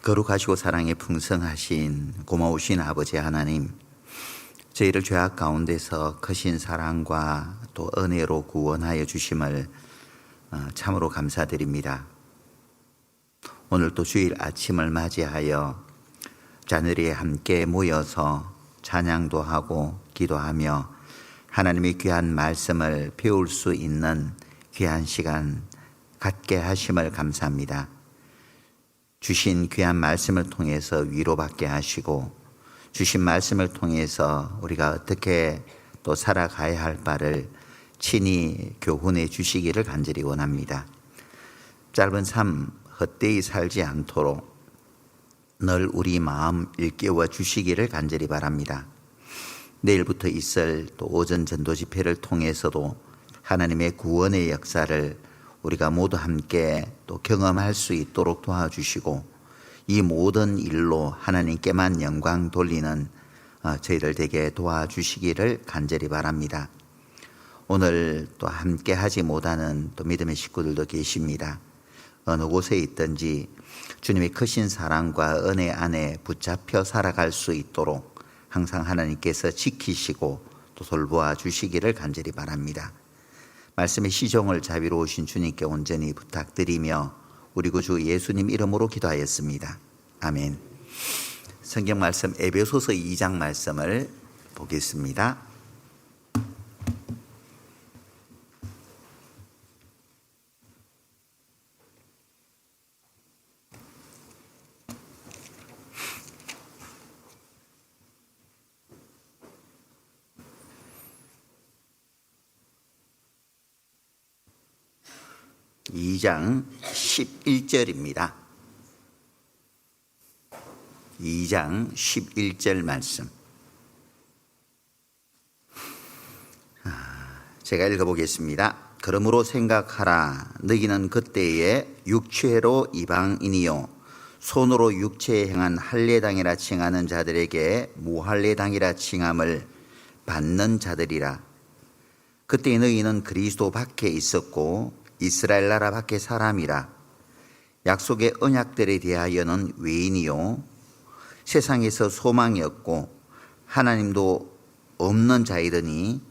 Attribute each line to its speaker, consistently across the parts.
Speaker 1: 거룩하시고 사랑에 풍성하신 고마우신 아버지 하나님, 저희를 죄악 가운데서 크신 사랑과 또 은혜로 구원하여 주심을 참으로 감사드립니다. 오늘 또 주일 아침을 맞이하여 자녀들이 함께 모여서 찬양도 하고 기도하며 하나님의 귀한 말씀을 배울 수 있는 귀한 시간 갖게 하심을 감사합니다. 주신 귀한 말씀을 통해서 위로받게 하시고 주신 말씀을 통해서 우리가 어떻게 또 살아가야 할 바를 친히 교훈해 주시기를 간절히 원합니다. 짧은 삶 헛되이 살지 않도록 늘 우리 마음 일깨워 주시기를 간절히 바랍니다. 내일부터 있을 또 오전 전도 집회를 통해서도 하나님의 구원의 역사를 우리가 모두 함께 또 경험할 수 있도록 도와주시고 이 모든 일로 하나님께만 영광 돌리는 저희들 되게 도와주시기를 간절히 바랍니다. 오늘 또 함께 하지 못하는 또 믿음의 식구들도 계십니다. 어느 곳에 있든지 주님의 크신 사랑과 은혜 안에 붙잡혀 살아갈 수 있도록 항상 하나님께서 지키시고 또 돌보아 주시기를 간절히 바랍니다. 말씀의 시종을 자비로우신 주님께 온전히 부탁드리며 우리 구주 예수님 이름으로 기도하였습니다. 아멘. 성경 말씀 에베소서 2장 말씀을 보겠습니다. (2장 11절입니다) 2장 11절 말씀 제가 읽어보겠습니다. 그러므로 생각하라. 너희는 그때에 육체로 이방인이요 손으로 육체에 행한 할례당이라 칭하는 자들에게 무할례당이라 칭함을 받는 자들이라. 그때 너희는 그리스도 밖에 있었고 이스라엘 나라 밖에 사람이라. 약속의 언약들에 대하여는 외인이요 세상에서 소망이 없고 하나님도 없는 자이더니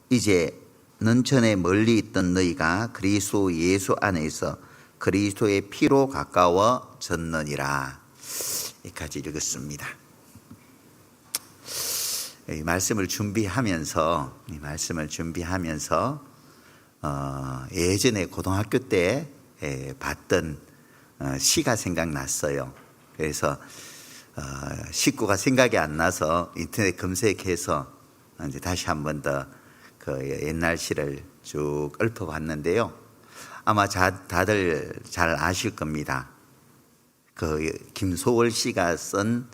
Speaker 1: 이제는 전에 멀리 있던 너희가 그리스도 예수 안에서 그리스도의 피로 가까워졌느니라. 여기까지 읽었습니다. 이 말씀을 준비하면서 예전에 고등학교 때 봤던 시가 생각났어요. 그래서 식구가 생각이 안 나서 인터넷 검색해서 이제 다시 한 번 더 그 옛날 시를 쭉 읊어봤는데요. 아마 다들 잘 아실 겁니다. 그 김소월 씨가 쓴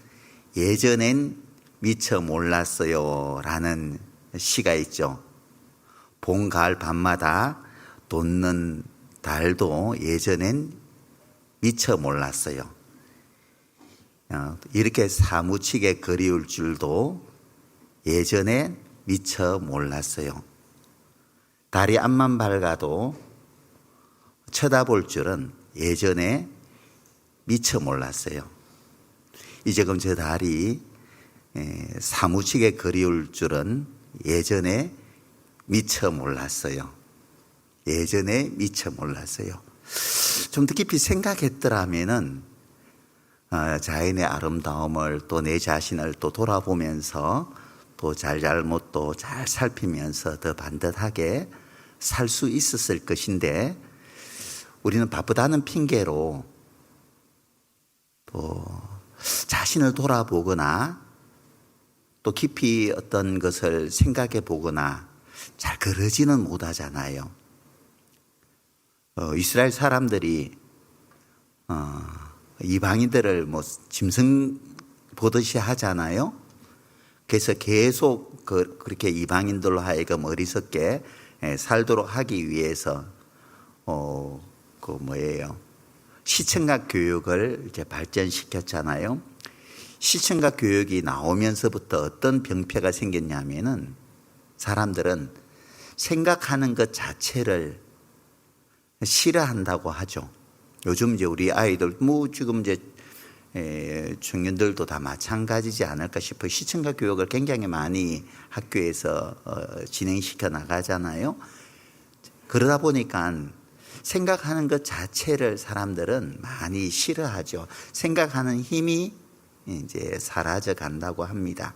Speaker 1: 예전엔 미처 몰랐어요라는 시가 있죠. 봄, 가을, 밤마다 돋는 달도 예전엔 미처 몰랐어요. 이렇게 사무치게 그리울 줄도 예전에 미처 몰랐어요. 달이 앞만 밝아도 쳐다볼 줄은 예전에 미처 몰랐어요. 이제금 저 달이 사무치게 그리울 줄은 예전에 미처 몰랐어요. 예전에 미처 몰랐어요. 좀 더 깊이 생각했더라면은 자연의 아름다움을 또 내 자신을 또 돌아보면서 또 잘잘못도 잘 살피면서 더 반듯하게 살 수 있었을 것인데 우리는 바쁘다는 핑계로 또 자신을 돌아보거나 또 깊이 어떤 것을 생각해 보거나 잘 그러지는 못하잖아요. 이스라엘 사람들이 이방인들을 뭐 짐승 보듯이 하잖아요. 그래서 계속 그렇게 이방인들로 하여금 어리석게 살도록 하기 위해서 시청각 교육을 이제 발전시켰잖아요. 시청각 교육이 나오면서부터 어떤 병폐가 생겼냐면은 사람들은 생각하는 것 자체를 싫어한다고 하죠. 요즘 이제 우리 아이들 지금 이제 청년들도 다 마찬가지지 않을까 싶어요. 시청각 교육을 굉장히 많이 학교에서 진행시켜 나가잖아요. 그러다 보니까 생각하는 것 자체를 사람들은 많이 싫어하죠. 생각하는 힘이 이제 사라져 간다고 합니다.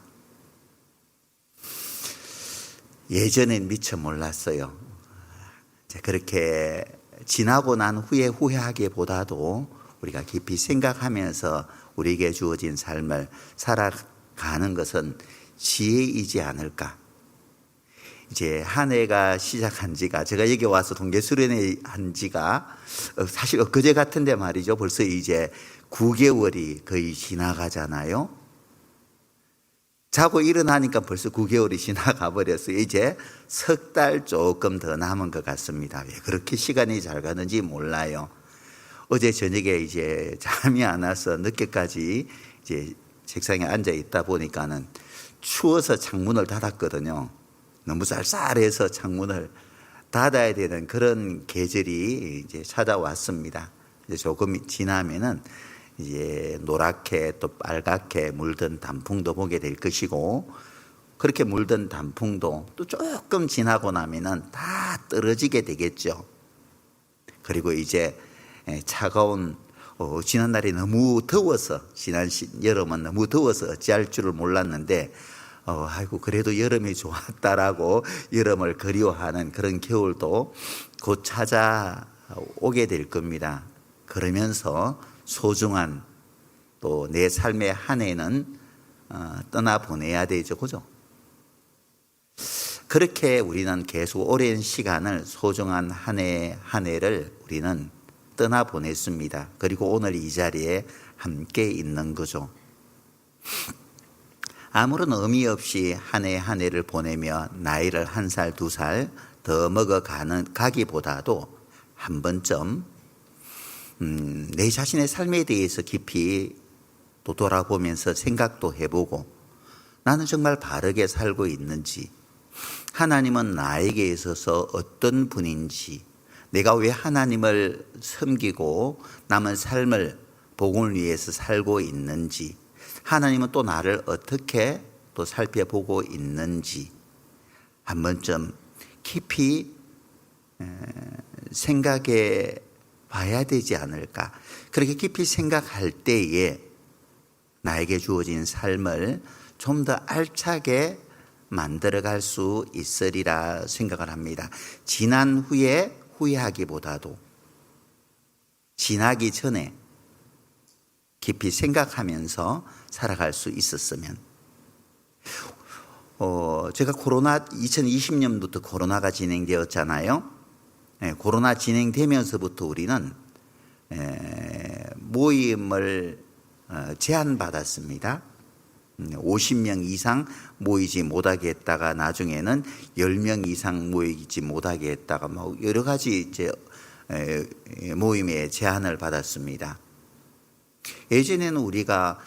Speaker 1: 예전엔 미처 몰랐어요. 그렇게 지나고 난 후에 후회하기보다도 우리가 깊이 생각하면서 우리에게 주어진 삶을 살아가는 것은 지혜이지 않을까. 이제 한 해가 시작한 지가, 제가 여기 와서 동계 수련회 한 지가 사실 엊그제 같은데 말이죠. 벌써 이제 9개월이 거의 지나가잖아요. 자고 일어나니까 벌써 9개월이 지나가 버렸어요. 이제 석 달 조금 더 남은 것 같습니다. 왜 그렇게 시간이 잘 가는지 몰라요. 어제 저녁에 이제 잠이 안 와서 늦게까지 이제 책상에 앉아 있다 보니까는 추워서 창문을 닫았거든요. 너무 쌀쌀해서 창문을 닫아야 되는 그런 계절이 이제 찾아왔습니다. 이제 조금 지나면은 이제 노랗게 또 빨갛게 물든 단풍도 보게 될 것이고, 그렇게 물든 단풍도 또 조금 지나고 나면은 다 떨어지게 되겠죠. 그리고 이제 차가운 지난날이 너무 더워서, 지난 여름은 너무 더워서 어찌할 줄을 몰랐는데 아이고 그래도 여름이 좋았다라고 여름을 그리워하는 그런 겨울도 곧 찾아오게 될 겁니다. 그러면서 소중한 또 내 삶의 한 해는 떠나보내야 되죠. 그죠? 그렇게 우리는 계속 오랜 시간을 소중한 한 해 한 해를 우리는 떠나보냈습니다. 그리고 오늘 이 자리에 함께 있는 거죠. 아무런 의미 없이 한 해 한 해를 보내며 나이를 1살, 2살 더 먹어가기보다도 한 번쯤 내 자신의 삶에 대해서 깊이 또 돌아보면서 생각도 해보고, 나는 정말 바르게 살고 있는지, 하나님은 나에게 있어서 어떤 분인지, 내가 왜 하나님을 섬기고 남은 삶을 복음을 위해서 살고 있는지, 하나님은 또 나를 어떻게 또 살펴보고 있는지 한 번쯤 깊이 생각해 봐야 되지 않을까. 그렇게 깊이 생각할 때에 나에게 주어진 삶을 좀 더 알차게 만들어갈 수 있으리라 생각을 합니다. 지난 후에 후회하기보다도 지나기 전에 깊이 생각하면서 살아갈 수 있었으면. 제가 2020년부터 코로나가 진행되었잖아요. 코로나 진행되면서부터 우리는 모임을 제한받았습니다. 50명 이상 모이지 못하게 했다가 나중에는 10명 이상 모이지 못하게 했다가 뭐 여러 가지 이제 모임에 제한을 받았습니다. 예전에는 우리가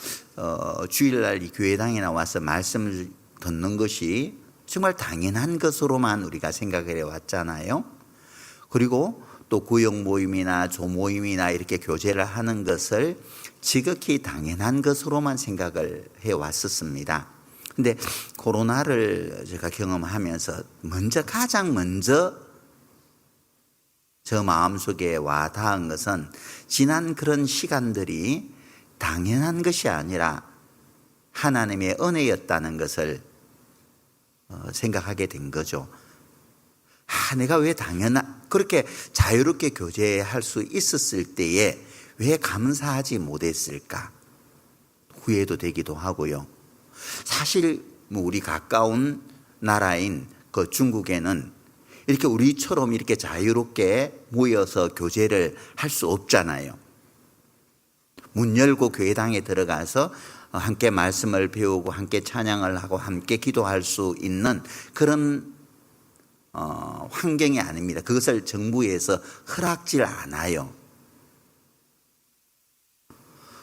Speaker 1: 주일날 이 교회당에 나와서 말씀을 듣는 것이 정말 당연한 것으로만 우리가 생각을 해왔잖아요. 그리고 또 구역 모임이나 조모임이나 이렇게 교제를 하는 것을 지극히 당연한 것으로만 생각을 해왔었습니다. 근데 코로나를 제가 경험하면서 가장 먼저 저 마음속에 와 닿은 것은 지난 그런 시간들이 당연한 것이 아니라 하나님의 은혜였다는 것을 생각하게 된 거죠. 내가 왜 그렇게 자유롭게 교제할 수 있었을 때에 왜 감사하지 못했을까? 후회도 되기도 하고요. 사실 우리 가까운 나라인 그 중국에는 이렇게 우리처럼 이렇게 자유롭게 모여서 교제를 할 수 없잖아요. 문 열고 교회당에 들어가서 함께 말씀을 배우고 함께 찬양을 하고 함께 기도할 수 있는 그런 환경이 아닙니다. 그것을 정부에서 허락질 않아요.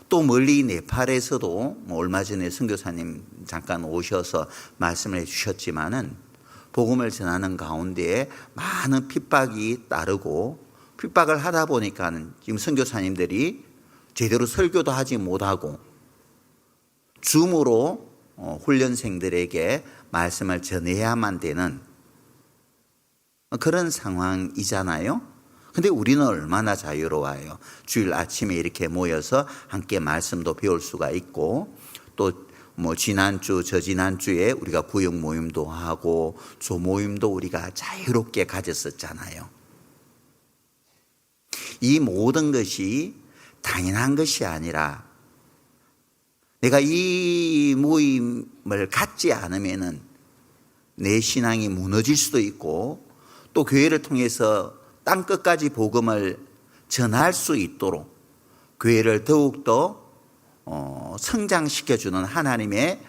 Speaker 1: 또 멀리 네팔에서도 얼마 전에 선교사님 잠깐 오셔서 말씀을 해주셨지만은 복음을 전하는 가운데에 많은 핍박이 따르고, 핍박을 하다 보니까는 지금 선교사님들이 제대로 설교도 하지 못하고 줌으로 훈련생들에게 말씀을 전해야만 되는 그런 상황이잖아요. 근데 우리는 얼마나 자유로워요. 주일 아침에 이렇게 모여서 함께 말씀도 배울 수가 있고, 또 지난주 저지난주에 우리가 구역 모임도 하고 조모임도 우리가 자유롭게 가졌었잖아요. 이 모든 것이 당연한 것이 아니라 내가 이 모임을 갖지 않으면은 내 신앙이 무너질 수도 있고, 또 교회를 통해서 땅끝까지 복음을 전할 수 있도록 교회를 더욱더 성장시켜주는 하나님의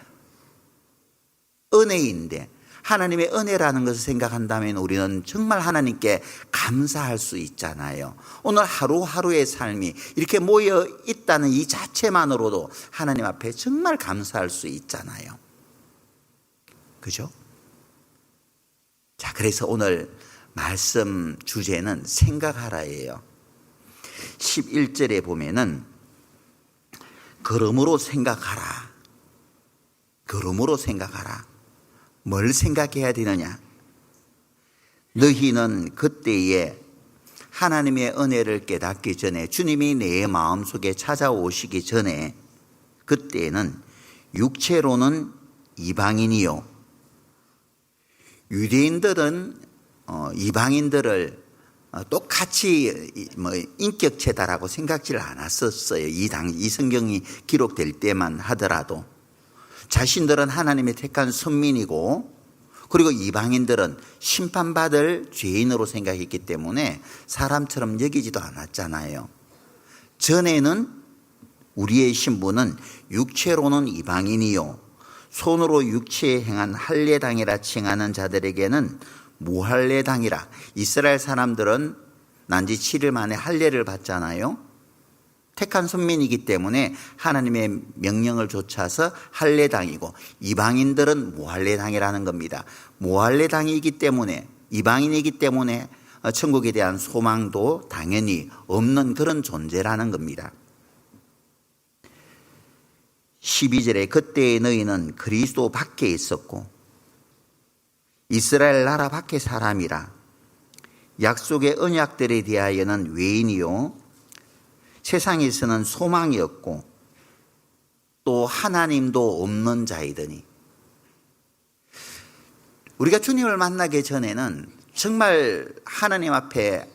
Speaker 1: 은혜인데, 하나님의 은혜라는 것을 생각한다면 우리는 정말 하나님께 감사할 수 있잖아요. 오늘 하루하루의 삶이 이렇게 모여 있다는 이 자체만으로도 하나님 앞에 정말 감사할 수 있잖아요. 그죠? 자, 그래서 오늘 말씀 주제는 생각하라예요. 11절에 보면은 그러므로 생각하라. 그러므로 생각하라. 뭘 생각해야 되느냐? 너희는 그때에 하나님의 은혜를 깨닫기 전에, 주님이 내 마음속에 찾아오시기 전에, 그때는 육체로는 이방인이요, 유대인들은 이방인들을 똑같이 인격체다라고 생각지를 않았었어요. 이 성경이 기록될 때만 하더라도 자신들은 하나님의 택한 선민이고, 그리고 이방인들은 심판받을 죄인으로 생각했기 때문에 사람처럼 여기지도 않았잖아요. 전에는 우리의 신분은 육체로는 이방인이요, 손으로 육체에 행한 할례당이라 칭하는 자들에게는 무할례당이라. 이스라엘 사람들은 난지 7일 만에 할례를 받잖아요. 택한 선민이기 때문에 하나님의 명령을 좇아서 할례당이고, 이방인들은 무할례당이라는 겁니다. 무할례당이기 때문에, 이방인이기 때문에 천국에 대한 소망도 당연히 없는 그런 존재라는 겁니다. 12절에 그때의 너희는 그리스도 밖에 있었고 이스라엘 나라 밖의 사람이라. 약속의 언약들에 대하여는 외인이요 세상에서는 소망이었고 또 하나님도 없는 자이더니. 우리가 주님을 만나기 전에는 정말 하나님 앞에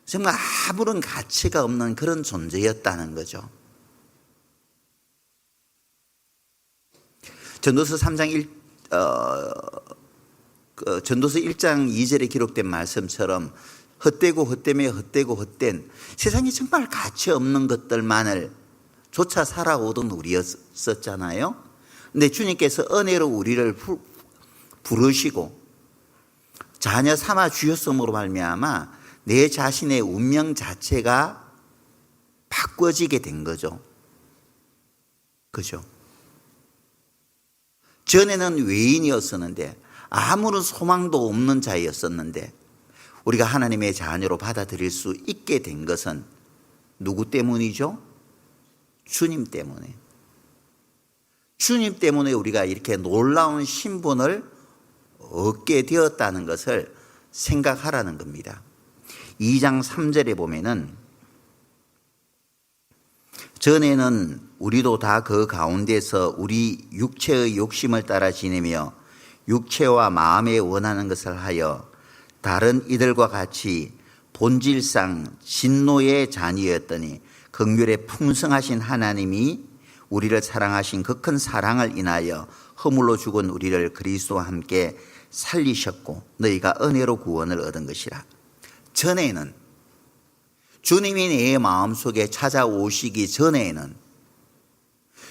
Speaker 1: 정말 아무런 가치가 없는 그런 존재였다는 거죠. 전도서 1장 2절에 기록된 말씀처럼 헛되고 헛되며 헛되고 헛된, 세상에 정말 가치 없는 것들만을 쫓아 살아오던 우리였었잖아요. 근데 주님께서 은혜로 우리를 부르시고 자녀 삼아 주셨음으로 말미암아 내 자신의 운명 자체가 바꿔지게 된 거죠. 그죠? 전에는 외인이었었는데, 아무런 소망도 없는 자였었는데, 우리가 하나님의 자녀로 받아들일 수 있게 된 것은 누구 때문이죠? 주님 때문에. 주님 때문에 우리가 이렇게 놀라운 신분을 얻게 되었다는 것을 생각하라는 겁니다. 2장 3절에 보면은 전에는 우리도 다 그 가운데서 우리 육체의 욕심을 따라 지내며 육체와 마음에 원하는 것을 하여 다른 이들과 같이 본질상 진노의 자녀였더니 긍휼에 풍성하신 하나님이 우리를 사랑하신 그 큰 사랑을 인하여 허물로 죽은 우리를 그리스도와 함께 살리셨고 너희가 은혜로 구원을 얻은 것이라. 전에는, 주님이 내 마음속에 찾아오시기 전에는,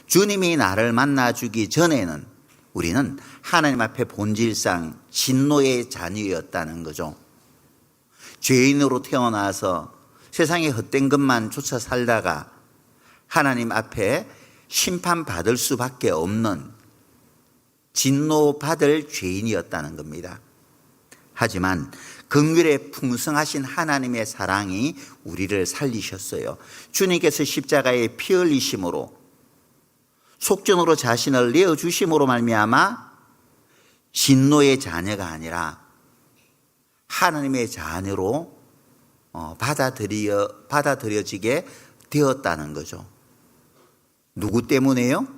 Speaker 1: 주님이 나를 만나주기 전에는 우리는 하나님 앞에 본질상 진노의 자녀였다는 거죠. 죄인으로 태어나서 세상에 헛된 것만 쫓아 살다가 하나님 앞에 심판받을 수밖에 없는 진노받을 죄인이었다는 겁니다. 하지만 긍휼에 풍성하신 하나님의 사랑이 우리를 살리셨어요. 주님께서 십자가에 피 흘리심으로 속전으로 자신을 내어주심으로 말미암아 진노의 자녀가 아니라 하나님의 자녀로 받아들여지게 되었다는 거죠. 누구 때문에요?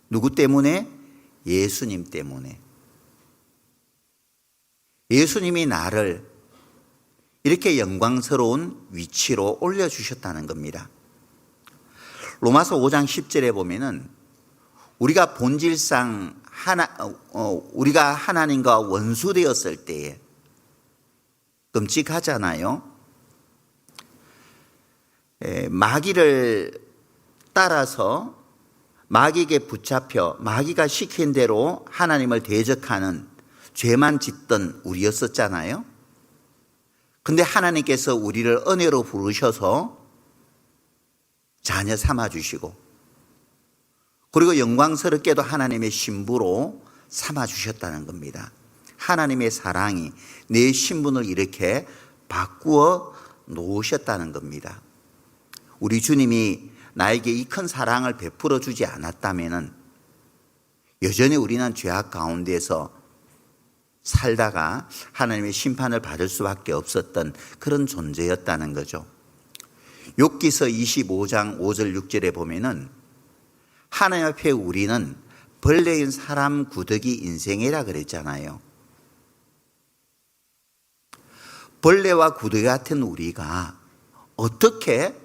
Speaker 1: 누구 때문에? 예수님 때문에. 예수님이 나를 이렇게 영광스러운 위치로 올려주셨다는 겁니다. 로마서 5장 10절에 보면은 우리가 본질상 우리가 하나님과 원수되었을 때에 끔찍하잖아요. 마귀를 따라서 마귀에게 붙잡혀 마귀가 시킨 대로 하나님을 대적하는 죄만 짓던 우리였었잖아요. 근데 하나님께서 우리를 은혜로 부르셔서 자녀 삼아주시고, 그리고 영광스럽게도 하나님의 신부로 삼아주셨다는 겁니다. 하나님의 사랑이 내 신분을 이렇게 바꾸어 놓으셨다는 겁니다. 우리 주님이 나에게 이 큰 사랑을 베풀어 주지 않았다면 여전히 우리는 죄악 가운데서 살다가 하나님의 심판을 받을 수밖에 없었던 그런 존재였다는 거죠. 욥기서 25장 5절 6절에 보면은 하나님 앞에 우리는 벌레인 사람 구더기 인생이라 그랬잖아요. 벌레와 구더기 같은 우리가 어떻게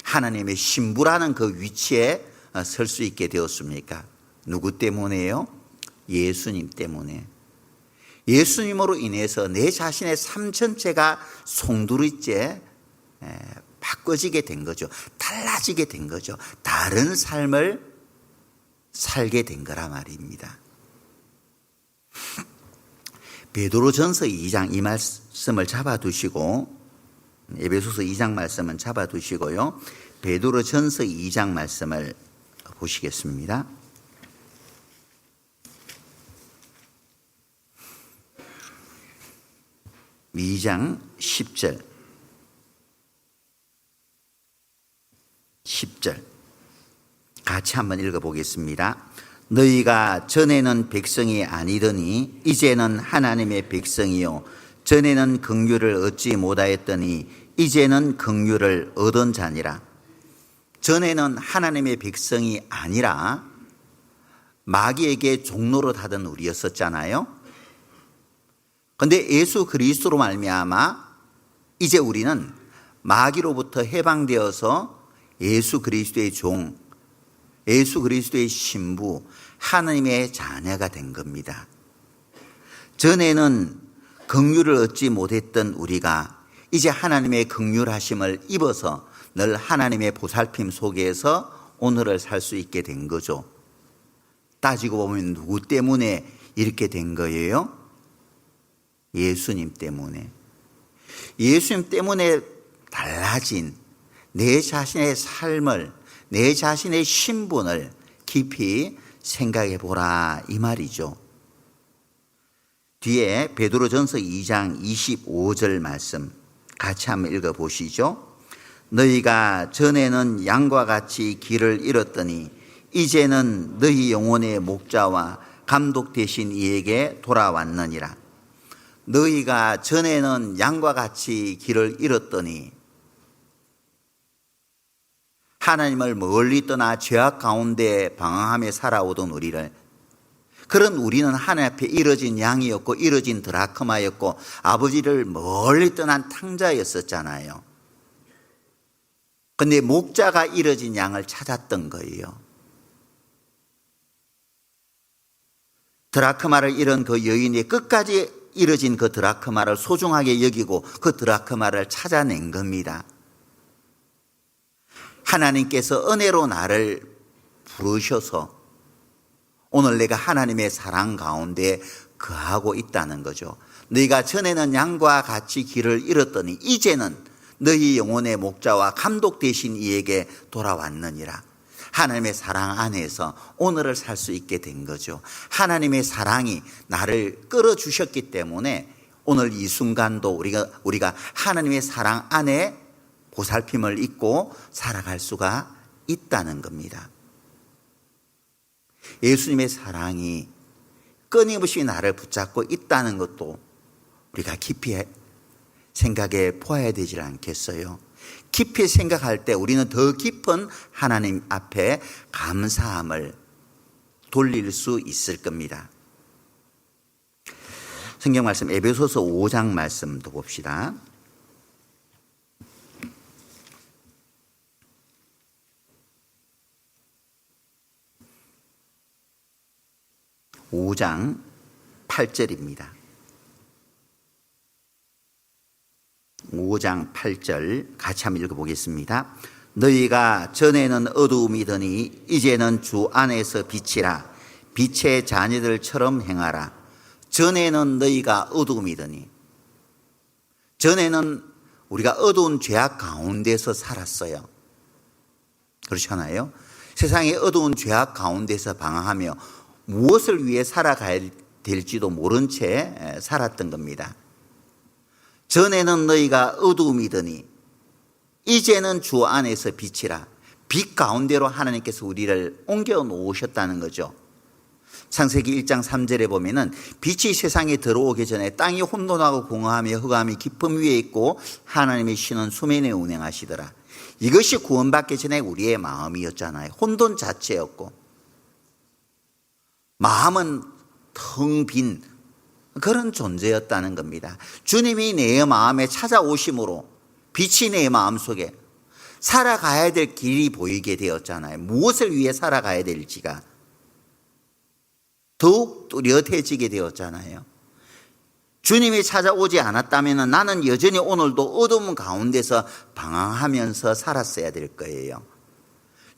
Speaker 1: 하나님의 신부라는 그 위치에 설 수 있게 되었습니까? 누구 때문에요? 예수님 때문에. 예수님으로 인해서 내 자신의 삶 전체가 송두리째 바꿔지게 된 거죠. 달라지게 된 거죠. 다른 삶을 살게 된 거라 말입니다. 베드로전서 2장 이 말씀을 잡아두시고, 에베소서 2장 말씀은 잡아두시고요, 베드로전서 2장 말씀을 보시겠습니다. 2장 10절 같이 한번 읽어보겠습니다. 너희가 전에는 백성이 아니더니 이제는 하나님의 백성이요 전에는 긍휼을 얻지 못하였더니 이제는 긍휼을 얻은 자니라. 전에는 하나님의 백성이 아니라 마귀에게 종노릇하던 우리였었잖아요. 그런데 예수 그리스도로 말미암아 이제 우리는 마귀로부터 해방되어서 예수 그리스도의 종, 예수 그리스도의 신부, 하나님의 자녀가 된 겁니다. 전에는 긍휼을 얻지 못했던 우리가 이제 하나님의 긍휼하심을 입어서 늘 하나님의 보살핌 속에서 오늘을 살 수 있게 된 거죠. 따지고 보면 누구 때문에 이렇게 된 거예요? 예수님 때문에. 예수님 때문에 달라진 내 자신의 삶을, 내 자신의 신분을 깊이 생각해 보라 이 말이죠. 뒤에 베드로전서 2장 25절 말씀 같이 한번 읽어보시죠. 너희가 전에는 양과 같이 길을 잃었더니 이제는 너희 영혼의 목자와 감독 되신 이에게 돌아왔느니라. 너희가 전에는 양과 같이 길을 잃었더니, 하나님을 멀리 떠나 죄악 가운데 방황하며 살아오던 우리를, 그런 우리는 하나님 앞에 잃어진 양이었고 잃어진 드라크마였고 아버지를 멀리 떠난 탕자였었잖아요. 그런데 목자가 잃어진 양을 찾았던 거예요. 드라크마를 잃은 그 여인이 끝까지 잃어진 그 드라크마를 소중하게 여기고 그 드라크마를 찾아낸 겁니다. 하나님께서 은혜로 나를 부르셔서 오늘 내가 하나님의 사랑 가운데 거하고 있다는 거죠. 너희가 전에는 양과 같이 길을 잃었더니 이제는 너희 영혼의 목자와 감독 되신 이에게 돌아왔느니라. 하나님의 사랑 안에서 오늘을 살 수 있게 된 거죠. 하나님의 사랑이 나를 끌어주셨기 때문에 오늘 이 순간도 우리가 하나님의 사랑 안에 보살핌을 입고 살아갈 수가 있다는 겁니다. 예수님의 사랑이 끊임없이 나를 붙잡고 있다는 것도 우리가 깊이 생각해 보아야 되질 않겠어요? 깊이 생각할 때 우리는 더 깊은 하나님 앞에 감사함을 돌릴 수 있을 겁니다. 성경 말씀 에베소서 5장 말씀도 봅시다. 5장 8절입니다. 5장 8절 같이 한번 읽어보겠습니다. 너희가 전에는 어두움이더니 이제는 주 안에서 빛이라. 빛의 자녀들처럼 행하라. 전에는 너희가 어두움이더니, 전에는 우리가 어두운 죄악 가운데서 살았어요. 그렇잖아요. 세상의 어두운 죄악 가운데서 방황하며 무엇을 위해 살아가야 될지도 모른 채 살았던 겁니다. 전에는 너희가 어두움이더니 이제는 주 안에서 빛이라. 빛 가운데로 하나님께서 우리를 옮겨 놓으셨다는 거죠. 창세기 1장 3절에 보면은 빛이 세상에 들어오기 전에 땅이 혼돈하고 공허하며 흑암이 깊음 위에 있고 하나님의 신은 수면에 운행하시더라. 이것이 구원받기 전에 우리의 마음이었잖아요. 혼돈 자체였고 마음은 텅 빈 그런 존재였다는 겁니다. 주님이 내 마음에 찾아오심으로 빛이 내 마음속에 살아가야 될 길이 보이게 되었잖아요. 무엇을 위해 살아가야 될지가 더욱 뚜렷해지게 되었잖아요. 주님이 찾아오지 않았다면 나는 여전히 오늘도 어두움 가운데서 방황하면서 살았어야 될 거예요.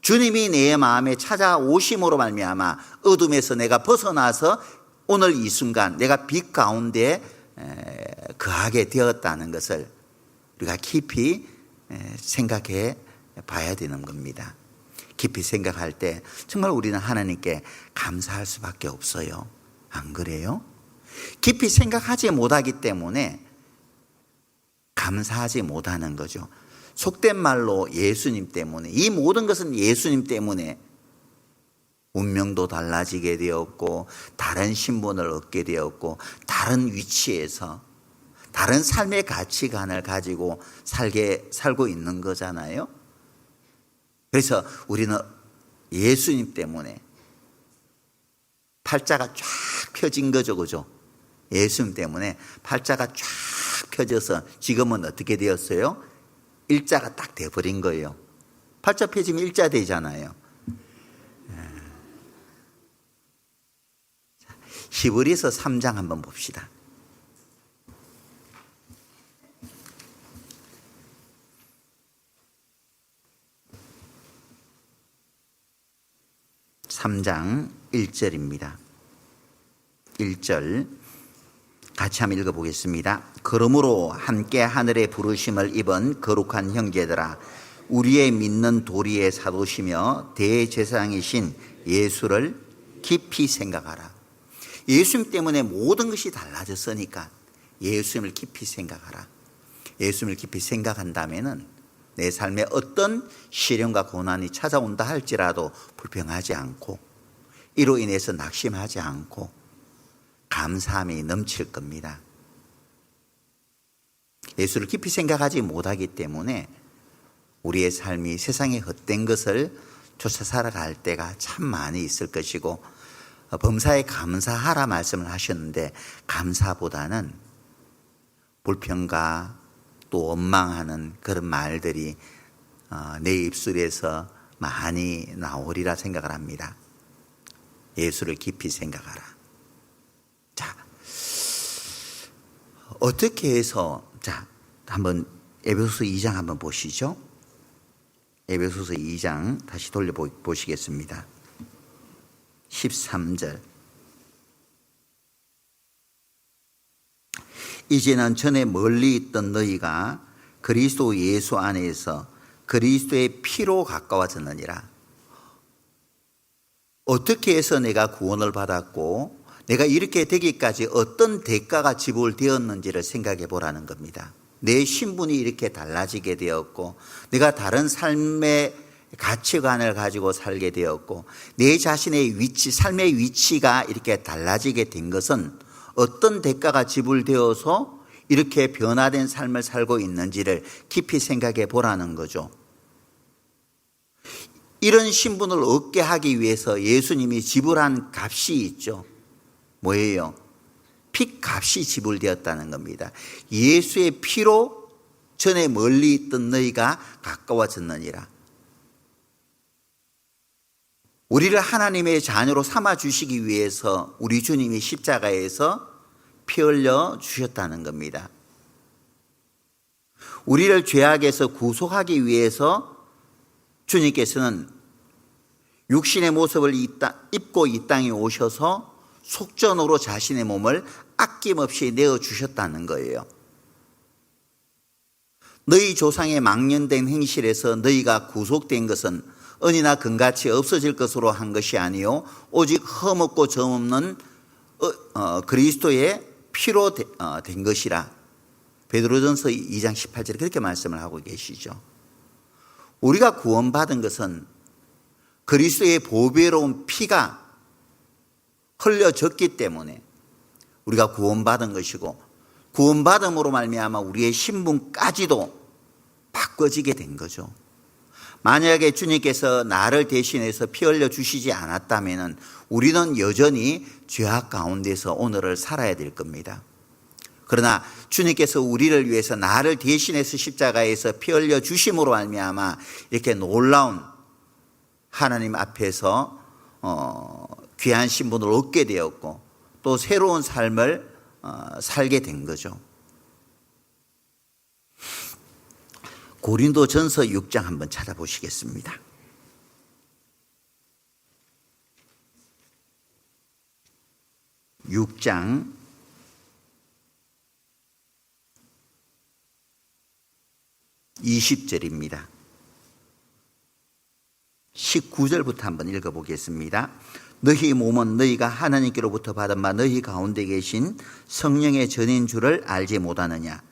Speaker 1: 주님이 내 마음에 찾아오심으로 말미암아 어둠에서 내가 벗어나서 오늘 이 순간 내가 빛 가운데 거하게 되었다는 것을 우리가 깊이 생각해 봐야 되는 겁니다. 깊이 생각할 때 정말 우리는 하나님께 감사할 수밖에 없어요. 안 그래요? 깊이 생각하지 못하기 때문에 감사하지 못하는 거죠. 속된 말로 예수님 때문에, 이 모든 것은 예수님 때문에 운명도 달라지게 되었고 다른 신분을 얻게 되었고 다른 위치에서 다른 삶의 가치관을 가지고 살고 있는 거잖아요. 그래서 우리는 예수님 때문에 팔자가 쫙 펴진 거죠. 그죠? 예수님 때문에 팔자가 쫙 펴져서 지금은 어떻게 되었어요? 일자가 딱 돼버린 거예요. 팔자 펴지면 일자 되잖아요. 히브리서 3장 한번 봅시다. (3장) 1절입니다. 1절 같이 한번 읽어보겠습니다. 그러므로 함께 하늘의 부르심을 입은 거룩한 형제들아, 우리의 믿는 도리의 사도시며 대제사장이신 예수를 깊이 생각하라. 예수님 때문에 모든 것이 달라졌으니까 예수님을 깊이 생각하라. 예수님을 깊이 생각한다면은 내 삶에 어떤 시련과 고난이 찾아온다 할지라도 불평하지 않고 이로 인해서 낙심하지 않고 감사함이 넘칠 겁니다. 예수를 깊이 생각하지 못하기 때문에 우리의 삶이 세상의 헛된 것을 쫓아 살아갈 때가 참 많이 있을 것이고, 범사에 감사하라 말씀을 하셨는데 감사보다는 불평과 또 원망하는 그런 말들이 내 입술에서 많이 나오리라 생각을 합니다. 예수를 깊이 생각하라. 자, 어떻게 해서, 자, 한번 에베소서 2장 한번 보시죠. 에베소서 2장 다시 돌려보시겠습니다. 13절. 이제는 전에 멀리 있던 너희가 그리스도 예수 안에서 그리스도의 피로 가까워졌느니라. 어떻게 해서 내가 구원을 받았고 내가 이렇게 되기까지 어떤 대가가 지불되었는지를 생각해 보라는 겁니다. 내 신분이 이렇게 달라지게 되었고 내가 다른 삶의 가치관을 가지고 살게 되었고 내 자신의 위치, 삶의 위치가 이렇게 달라지게 된 것은 어떤 대가가 지불되어서 이렇게 변화된 삶을 살고 있는지를 깊이 생각해 보라는 거죠. 이런 신분을 얻게 하기 위해서 예수님이 지불한 값이 있죠. 뭐예요? 핏값이 지불되었다는 겁니다. 예수의 피로 전에 멀리 있던 너희가 가까워졌느니라. 우리를 하나님의 자녀로 삼아 주시기 위해서 우리 주님이 십자가에서 피 흘려 주셨다는 겁니다. 우리를 죄악에서 구속하기 위해서 주님께서는 육신의 모습을 입고 이 땅에 오셔서 속전으로 자신의 몸을 아낌없이 내어주셨다는 거예요. 너희 조상의 망령된 행실에서 너희가 구속된 것은 은이나 금같이 없어질 것으로 한 것이 아니요 오직 흠없고 점없는 그리스도의 피로 된 것이라. 베드로전서 2장 18절에 그렇게 말씀을 하고 계시죠. 우리가 구원받은 것은 그리스도의 보배로운 피가 흘려졌기 때문에 우리가 구원받은 것이고 구원받음으로 말미암아 우리의 신분까지도 바꿔지게 된 거죠. 만약에 주님께서 나를 대신해서 피 흘려 주시지 않았다면 우리는 여전히 죄악 가운데서 오늘을 살아야 될 겁니다. 그러나 주님께서 우리를 위해서 나를 대신해서 십자가에서 피 흘려 주심으로 말미암아 이렇게 놀라운 하나님 앞에서 귀한 신분을 얻게 되었고 또 새로운 삶을 살게 된 거죠. 고린도전서 6장 한번 찾아보시겠습니다. (6장) 20절입니다. 19절부터 한번 읽어보겠습니다. 너희 몸은 너희가 하나님께로부터 받은 바 너희 가운데 계신 성령의 전인 줄을 알지 못하느냐.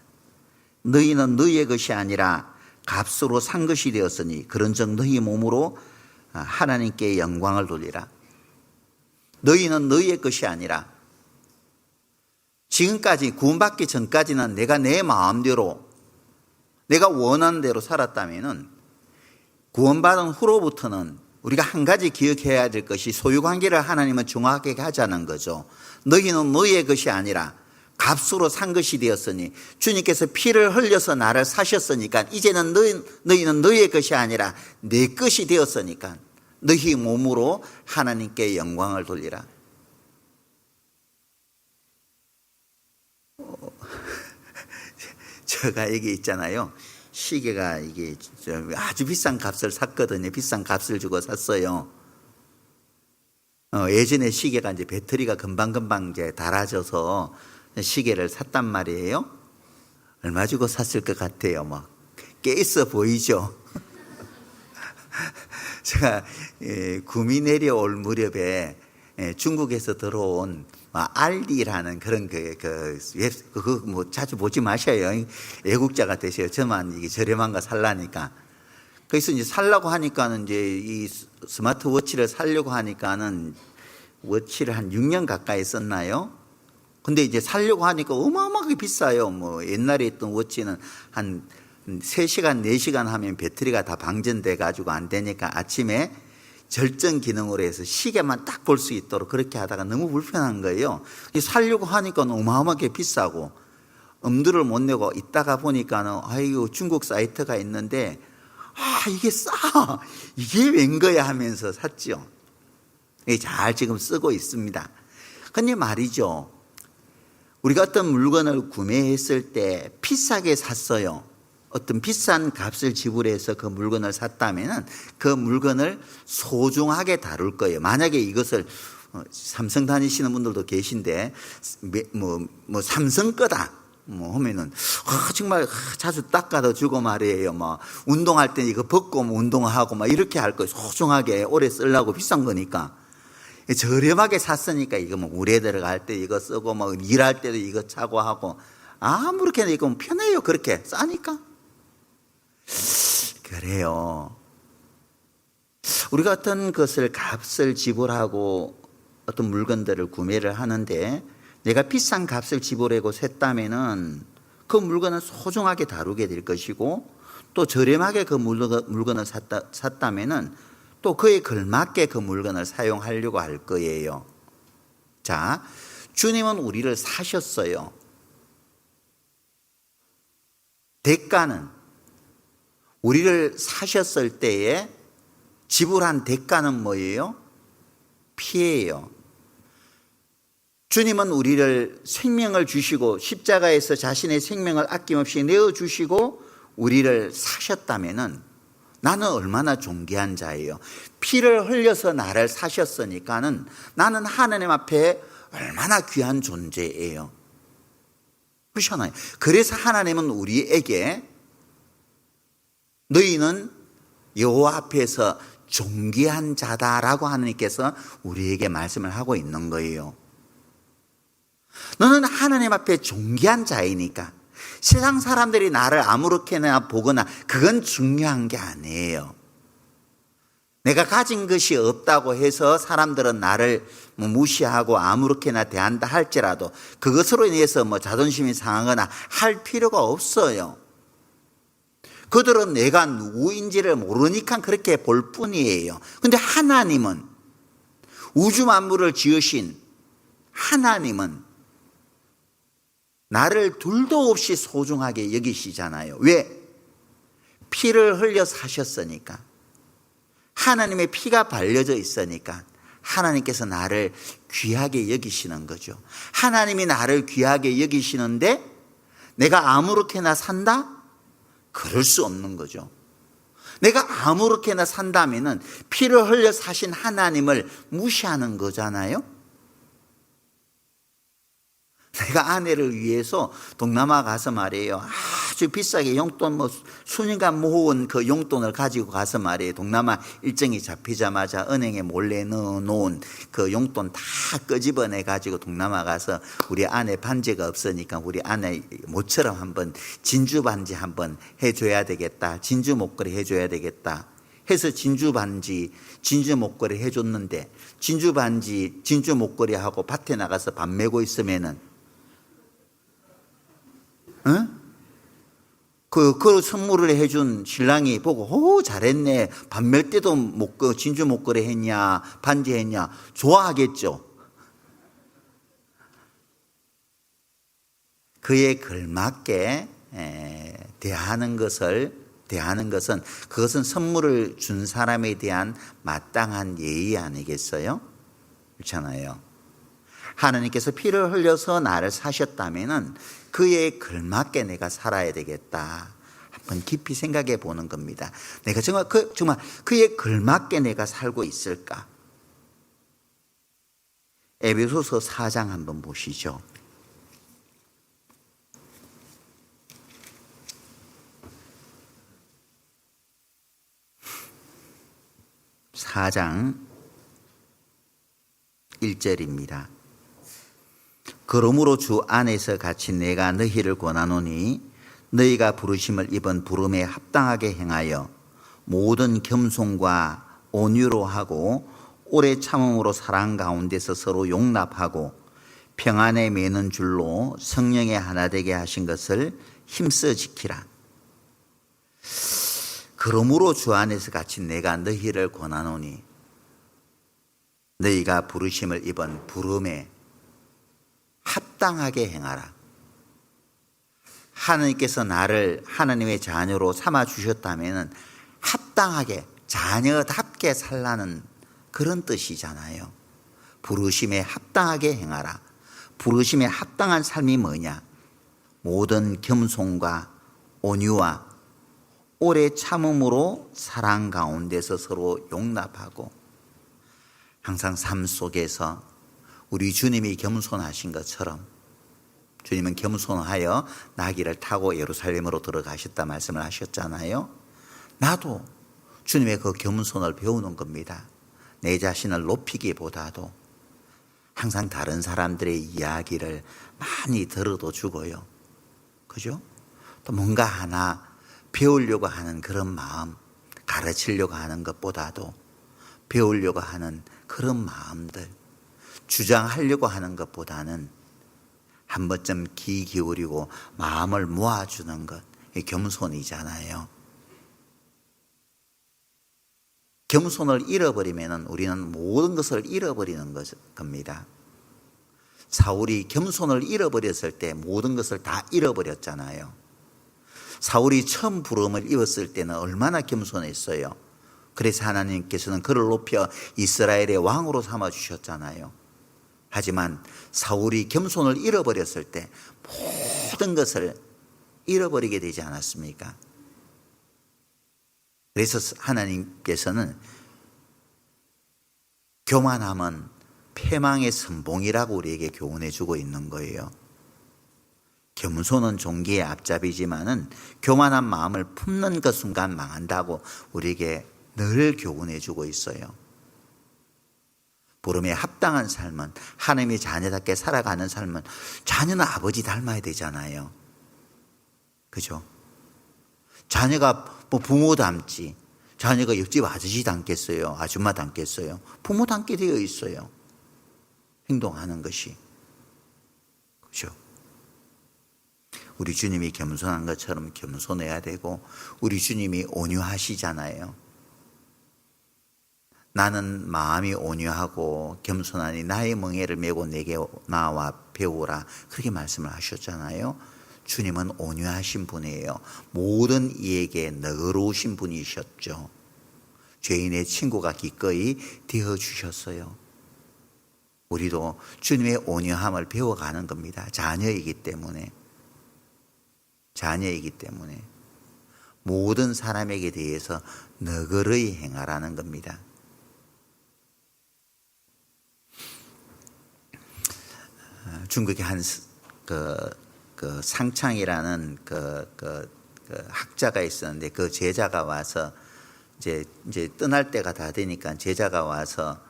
Speaker 1: 너희는 너희의 것이 아니라 값으로 산 것이 되었으니 그런즉 너희 몸으로 하나님께 영광을 돌리라. 너희는 너희의 것이 아니라 지금까지 구원받기 전까지는 내가 내 마음대로 내가 원하는 대로 살았다면 구원받은 후로부터는 우리가 한 가지 기억해야 될 것이 소유관계를 하나님은 정확하게 하자는 거죠. 너희는 너희의 것이 아니라 값으로 산 것이 되었으니 주님께서 피를 흘려서 나를 사셨으니까 이제는 너희는 너희의 것이 아니라 내 것이 되었으니까 너희 몸으로 하나님께 영광을 돌리라. 제가 여기 있잖아요. 시계가 이게 아주 비싼 값을 샀거든요. 비싼 값을 주고 샀어요. 예전에 시계가 이제 배터리가 금방금방 이제 닳아져서 시계를 샀단 말이에요. 얼마 주고 샀을 것 같아요. 막 꽤 있어 보이죠. 제가 구미 내려올 무렵에 중국에서 들어온 알디라는 그런 뭐 자주 보지 마셔요. 애국자가 되세요. 저만 이게 저렴한 거 살라니까. 그래서 이제 살라고 하니까는 이제 이 스마트워치를 살려고 하니까는 워치를 한 6년 가까이 썼나요? 근데 이제 살려고 하니까 어마어마하게 비싸요. 뭐 옛날에 있던 워치는 한 3시간, 4시간 하면 배터리가 다 방전돼 가지고 안 되니까 아침에 절전 기능으로 해서 시계만 딱 볼 수 있도록 그렇게 하다가 너무 불편한 거예요. 살려고 하니까 어마어마하게 비싸고 엄두를 못 내고 있다가 보니까는 아이고 중국 사이트가 있는데 이게 싸! 이게 웬 거야 하면서 샀죠. 잘 지금 쓰고 있습니다. 근데 말이죠. 우리가 어떤 물건을 구매했을 때 비싸게 샀어요. 어떤 비싼 값을 지불해서 그 물건을 샀다면 그 물건을 소중하게 다룰 거예요. 만약에 이것을 삼성 다니시는 분들도 계신데 뭐 삼성 거다 뭐 하면은 정말 자주 닦아도 주고 말이에요. 뭐 운동할 때 이거 벗고 운동하고 막 이렇게 할 거예요. 소중하게 오래 쓰려고 비싼 거니까. 저렴하게 샀으니까 이거 뭐 물에 들어갈 때 이거 쓰고 뭐 일할 때도 이거 차고 하고 아무렇게나 이거 편해요. 그렇게 싸니까. 그래요. 우리가 어떤 것을 값을 지불하고 어떤 물건들을 구매를 하는데 내가 비싼 값을 지불하고 샀다면은 그 물건은 소중하게 다루게 될 것이고, 또 저렴하게 그 물건을 샀다면은 또 그에 걸맞게 그 물건을 사용하려고 할 거예요. 자, 주님은 우리를 사셨어요. 대가는, 우리를 사셨을 때에 지불한 대가는 뭐예요? 피해예요. 주님은 우리를 생명을 주시고 십자가에서 자신의 생명을 아낌없이 내어주시고 우리를 사셨다면은 나는 얼마나 존귀한 자예요. 피를 흘려서 나를 사셨으니까는 나는 하나님 앞에 얼마나 귀한 존재예요. 그렇잖아요. 그래서 하나님은 우리에게 너희는 여호와 앞에서 존귀한 자다라고 하나님께서 우리에게 말씀을 하고 있는 거예요. 너는 하나님 앞에 존귀한 자이니까 세상 사람들이 나를 아무렇게나 보거나 그건 중요한 게 아니에요. 내가 가진 것이 없다고 해서 사람들은 나를 무시하고 아무렇게나 대한다 할지라도 그것으로 인해서 자존심이 상하거나 할 필요가 없어요. 그들은 내가 누구인지를 모르니까 그렇게 볼 뿐이에요. 근데 하나님은, 우주 만물을 지으신 하나님은 나를 둘도 없이 소중하게 여기시잖아요. 왜? 피를 흘려 사셨으니까. 하나님의 피가 발려져 있으니까 하나님께서 나를 귀하게 여기시는 거죠. 하나님이 나를 귀하게 여기시는데 내가 아무렇게나 산다? 그럴 수 없는 거죠. 내가 아무렇게나 산다면은 피를 흘려 사신 하나님을 무시하는 거잖아요. 내가 아내를 위해서 동남아 가서 말이에요, 아주 비싸게 용돈 수년간 모은 그 용돈을 가지고 가서 말이에요, 동남아 일정이 잡히자마자 은행에 몰래 넣어놓은 그 용돈 다 끄집어내 가지고 동남아 가서 우리 아내 반지가 없으니까 우리 아내 모처럼 한번 진주 반지 한번 해줘야 되겠다, 진주 목걸이 해줘야 되겠다 해서 진주 반지, 진주 목걸이 해줬는데, 진주 반지, 진주 목걸이하고 밭에 나가서 밥 메고 있으면은 그 선물을 해준 신랑이 보고, 오, 잘했네. 밥 멜 때도 진주 목걸이 했냐, 반지 했냐, 좋아하겠죠. 그에 걸맞게 대하는 것은 그것은 선물을 준 사람에 대한 마땅한 예의 아니겠어요? 그렇잖아요. 하나님께서 피를 흘려서 나를 사셨다면은 그에 걸맞게 내가 살아야 되겠다. 한번 깊이 생각해 보는 겁니다. 내가 정말 그에 걸맞게 내가 살고 있을까? 에베소서 4장 한번 보시죠. (4장) 1절입니다. 그러므로 주 안에서 같이 내가 너희를 권하노니 너희가 부르심을 입은 부름에 합당하게 행하여 모든 겸손과 온유로 하고 오래 참음으로 사랑 가운데서 서로 용납하고 평안에 매는 줄로 성령의 하나 되게 하신 것을 힘써 지키라. 그러므로 주 안에서 같이 내가 너희를 권하노니 너희가 부르심을 입은 부름에 합당하게 행하라. 하나님께서 나를 하나님의 자녀로 삼아 주셨다면 합당하게, 자녀답게 살라는 그런 뜻이잖아요. 부르심에 합당하게 행하라. 부르심에 합당한 삶이 뭐냐? 모든 겸손과 온유와 오래 참음으로 사랑 가운데서 서로 용납하고, 항상 삶 속에서 우리 주님이 겸손하신 것처럼, 주님은 겸손하여 나귀를 타고 예루살렘으로 들어가셨다 말씀을 하셨잖아요. 나도 주님의 그 겸손을 배우는 겁니다. 내 자신을 높이기보다도 항상 다른 사람들의 이야기를 많이 들어도 주고요. 그죠? 또 뭔가 하나 배우려고 하는 그런 마음, 가르치려고 하는 것보다도 배우려고 하는 그런 마음들, 주장하려고 하는 것보다는 한 번쯤 귀 기울이고 마음을 모아주는 것, 이게 겸손이잖아요. 겸손을 잃어버리면 우리는 모든 것을 잃어버리는 겁니다. 사울이 겸손을 잃어버렸을 때 모든 것을 다 잃어버렸잖아요. 사울이 처음 부름을 입었을 때는 얼마나 겸손했어요. 그래서 하나님께서는 그를 높여 이스라엘의 왕으로 삼아주셨잖아요. 하지만 사울이 겸손을 잃어버렸을 때 모든 것을 잃어버리게 되지 않았습니까? 그래서 하나님께서는 교만함은 패망의 선봉이라고 우리에게 교훈해 주고 있는 거예요. 겸손은 종기의 앞잡이지만은 교만한 마음을 품는 그 순간 망한다고 우리에게 늘 교훈해 주고 있어요. 부름에 합당한 삶은, 하나님의 자녀답게 살아가는 삶은 자녀는 아버지 닮아야 되잖아요. 그죠? 자녀가 뭐 부모 닮지, 자녀가 옆집 아저씨 닮겠어요? 아줌마 닮겠어요? 부모 닮게 되어 있어요. 행동하는 것이. 그죠? 우리 주님이 겸손한 것처럼 겸손해야 되고, 우리 주님이 온유하시잖아요. 나는 마음이 온유하고 겸손하니 나의 멍에를 메고 내게 나와 배우라, 그렇게 말씀을 하셨잖아요. 주님은 온유하신 분이에요. 모든 이에게 너그러우신 분이셨죠. 죄인의 친구가 기꺼이 되어주셨어요. 우리도 주님의 온유함을 배워가는 겁니다. 자녀이기 때문에 모든 사람에게 대해서 너그러이 행하라는 겁니다. 중국의 한 상창이라는 학자가 있었는데, 그 제자가 와서 이제 떠날 때가 다 되니까 제자가 와서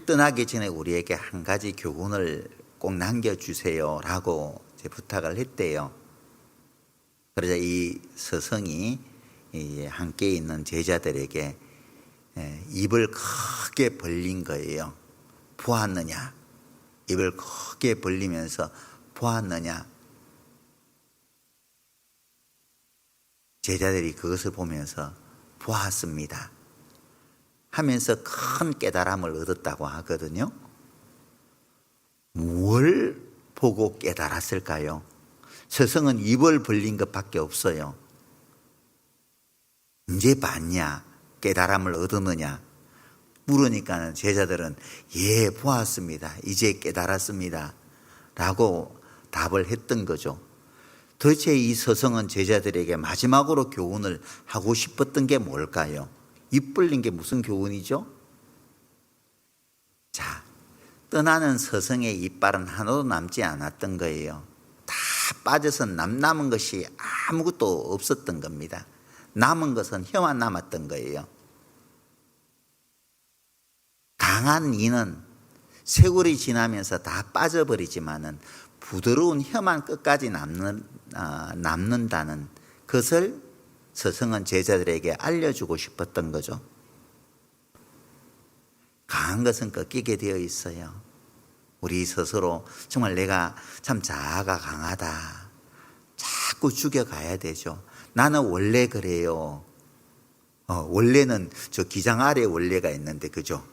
Speaker 1: 떠나기 전에 우리에게 한 가지 교훈을 꼭 남겨주세요라고 부탁을 했대요. 그러자 이 스승이 함께 있는 제자들에게 입을 크게 벌린 거예요. 보았느냐? 입을 크게 벌리면서 보았느냐? 제자들이 그것을 보면서 보았습니다 하면서 큰 깨달음을 얻었다고 하거든요. 뭘 보고 깨달았을까요? 스승은 입을 벌린 것밖에 없어요. 이제 봤냐? 깨달음을 얻었느냐? 물으니까 제자들은 예, 보았습니다. 이제 깨달았습니다. 라고 답을 했던 거죠. 도대체 이 스승은 제자들에게 마지막으로 교훈을 하고 싶었던 게 뭘까요? 입 벌린 게 무슨 교훈이죠? 자, 떠나는 스승의 이빨은 하나도 남지 않았던 거예요. 다 빠져서 남은 것이 아무것도 없었던 겁니다. 남은 것은 혀만 남았던 거예요. 강한 이는 세월이 지나면서 다 빠져버리지만은 부드러운 혀만 끝까지 남는다는 것을 스승은 제자들에게 알려주고 싶었던 거죠. 강한 것은 꺾이게 되어 있어요. 우리 스스로 정말 내가 참 자아가 강하다, 자꾸 죽여가야 되죠. 나는 원래 그래요. 원래는 저 기장 아래 원래가 있는데, 그죠?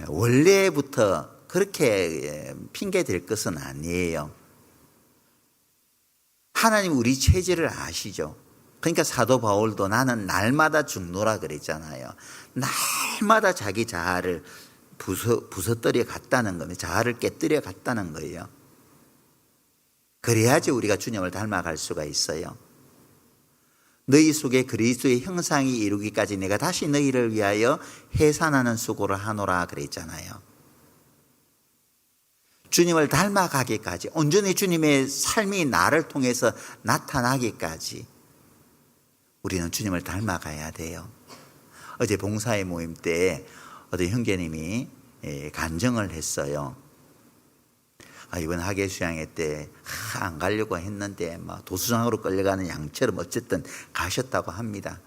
Speaker 1: 원래부터 그렇게 핑계 댈 것은 아니에요. 하나님 우리 체질을 아시죠? 그러니까 사도 바울도 나는 날마다 죽노라 그랬잖아요. 날마다 자기 자아를 부서뜨려 갔다는 겁니다. 자아를 깨뜨려 갔다는 거예요. 그래야지 우리가 주님을 닮아갈 수가 있어요. 너희 속에 그리스도의 형상이 이루기까지 내가 다시 너희를 위하여 해산하는 수고를 하노라 그랬잖아요. 주님을 닮아가기까지, 온전히 주님의 삶이 나를 통해서 나타나기까지 우리는 주님을 닮아가야 돼요. 어제 봉사의 모임 때 어떤 형제님이 간증을 했어요. 이번 학예 수양회 때 안 가려고 했는데 막 도수장으로 끌려가는 양처럼 어쨌든 가셨다고 합니다.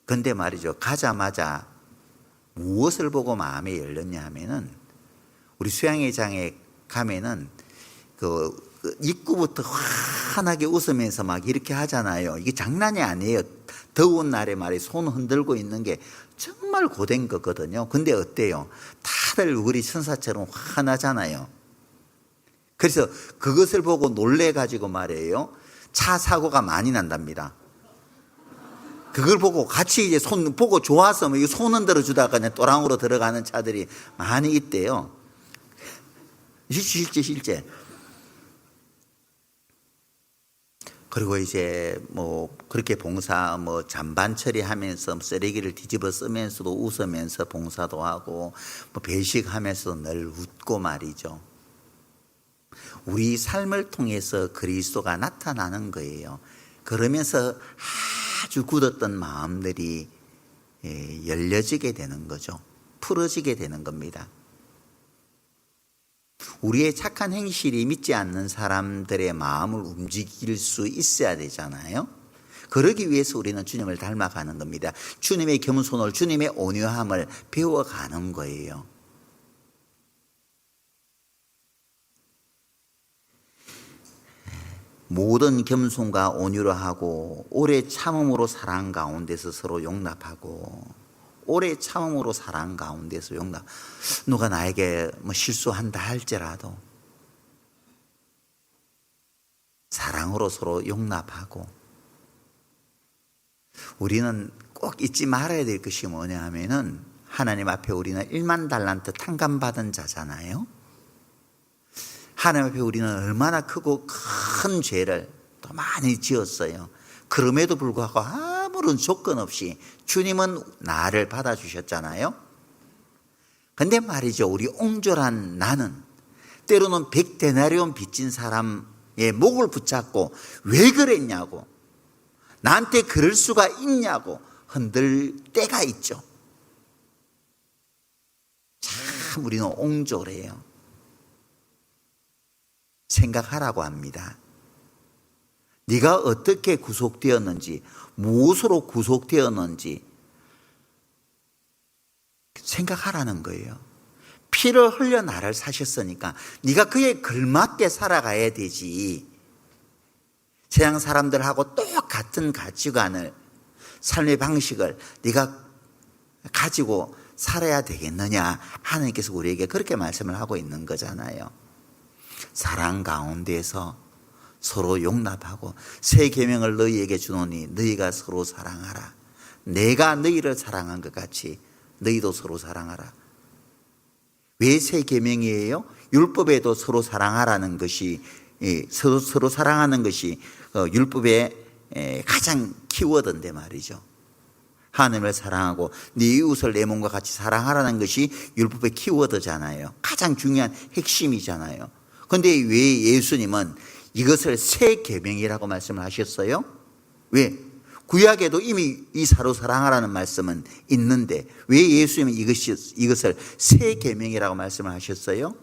Speaker 1: 근데 말이죠, 가자마자 무엇을 보고 마음에 열렸냐 하면은, 우리 수양회장에 가면은 그 입구부터 환하게 웃으면서 막 이렇게 하잖아요. 이게 장난이 아니에요. 더운 날에 말이 손 흔들고 있는 게 정말 고된 거거든요. 근데 어때요? 다들 우리 천사처럼 환하잖아요. 그래서 그것을 보고 놀래가지고 말이에요, 차 사고가 많이 난답니다. 그걸 보고 같이 이제 손 보고 좋아서 뭐 손 흔들어 주다가 그냥 또랑으로 들어가는 차들이 많이 있대요. 실제. 그리고 이제 뭐 그렇게 봉사 뭐 잔반 처리하면서 쓰레기를 뒤집어 쓰면서도 웃으면서 봉사도 하고 뭐 배식하면서도 늘 웃고 말이죠. 우리 삶을 통해서 그리스도가 나타나는 거예요. 그러면서 아주 굳었던 마음들이 열려지게 되는 거죠. 풀어지게 되는 겁니다. 우리의 착한 행실이 믿지 않는 사람들의 마음을 움직일 수 있어야 되잖아요. 그러기 위해서 우리는 주님을 닮아가는 겁니다. 주님의 겸손을, 주님의 온유함을 배워가는 거예요. 모든 겸손과 온유로 하고 오래 참음으로 사랑 가운데서 서로 용납하고, 오래 참음으로 사랑 가운데서 용납. 누가 나에게 뭐 실수한다 할지라도 사랑으로 서로 용납하고. 우리는 꼭 잊지 말아야 될 것이 뭐냐 하면은, 하나님 앞에 우리는 1만 달란트 탕감받은 자잖아요. 하나님 앞에 우리는 얼마나 크고 큰 죄를 또 많이 지었어요. 그럼에도 불구하고 아무런 조건 없이 주님은 나를 받아주셨잖아요. 근데 말이죠, 우리 옹졸한 나는 때로는 100데나리온 빚진 사람의 목을 붙잡고 왜 그랬냐고, 나한테 그럴 수가 있냐고 흔들 때가 있죠. 참 우리는 옹졸해요. 생각하라고 합니다. 네가 어떻게 구속되었는지, 무엇으로 구속되었는지 생각하라는 거예요. 피를 흘려 나를 사셨으니까 네가 그에 걸맞게 살아가야 되지. 세상 사람들하고 똑같은 가치관을, 삶의 방식을 네가 가지고 살아야 되겠느냐. 하나님께서 우리에게 그렇게 말씀을 하고 있는 거잖아요. 사랑 가운데서 서로 용납하고, 새 계명을 너희에게 주노니 너희가 서로 사랑하라. 내가 너희를 사랑한 것 같이 너희도 서로 사랑하라. 왜 새 계명이에요? 율법에도 서로 사랑하라는 것이, 서로 사랑하는 것이 율법의 가장 키워드인데 말이죠. 하나님을 사랑하고 네 이웃을 내 몸과 같이 사랑하라는 것이 율법의 키워드잖아요. 가장 중요한 핵심이잖아요. 그런데 왜 예수님은 이것을 새 계명이라고 말씀을 하셨어요? 왜? 구약에도 이미 이 서로 사랑하라는 말씀은 있는데 왜 예수님은 이것을 새 계명이라고 말씀을 하셨어요?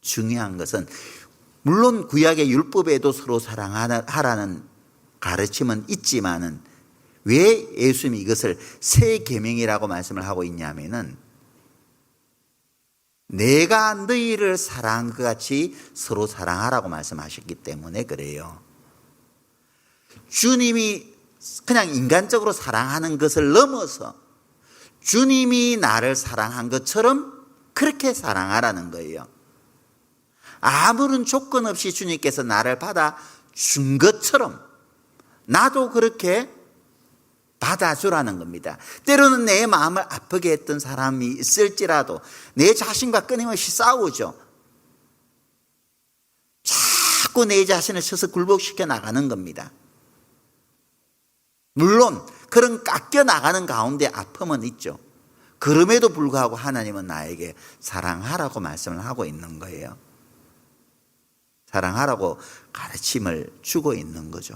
Speaker 1: 중요한 것은, 물론 구약의 율법에도 서로 사랑하라는 가르침은 있지만은 왜 예수님이 이것을 새 계명이라고 말씀을 하고 있냐면은, 내가 너희를 사랑한 것 같이 서로 사랑하라고 말씀하셨기 때문에 그래요. 주님이 그냥 인간적으로 사랑하는 것을 넘어서 주님이 나를 사랑한 것처럼 그렇게 사랑하라는 거예요. 아무런 조건 없이 주님께서 나를 받아준 것처럼 나도 그렇게 받아주라는 겁니다. 때로는 내 마음을 아프게 했던 사람이 있을지라도 내 자신과 끊임없이 싸우죠. 자꾸 내 자신을 쳐서 굴복시켜 나가는 겁니다. 물론 그런 깎여 나가는 가운데 아픔은 있죠. 그럼에도 불구하고 하나님은 나에게 사랑하라고 말씀을 하고 있는 거예요. 사랑하라고 가르침을 주고 있는 거죠.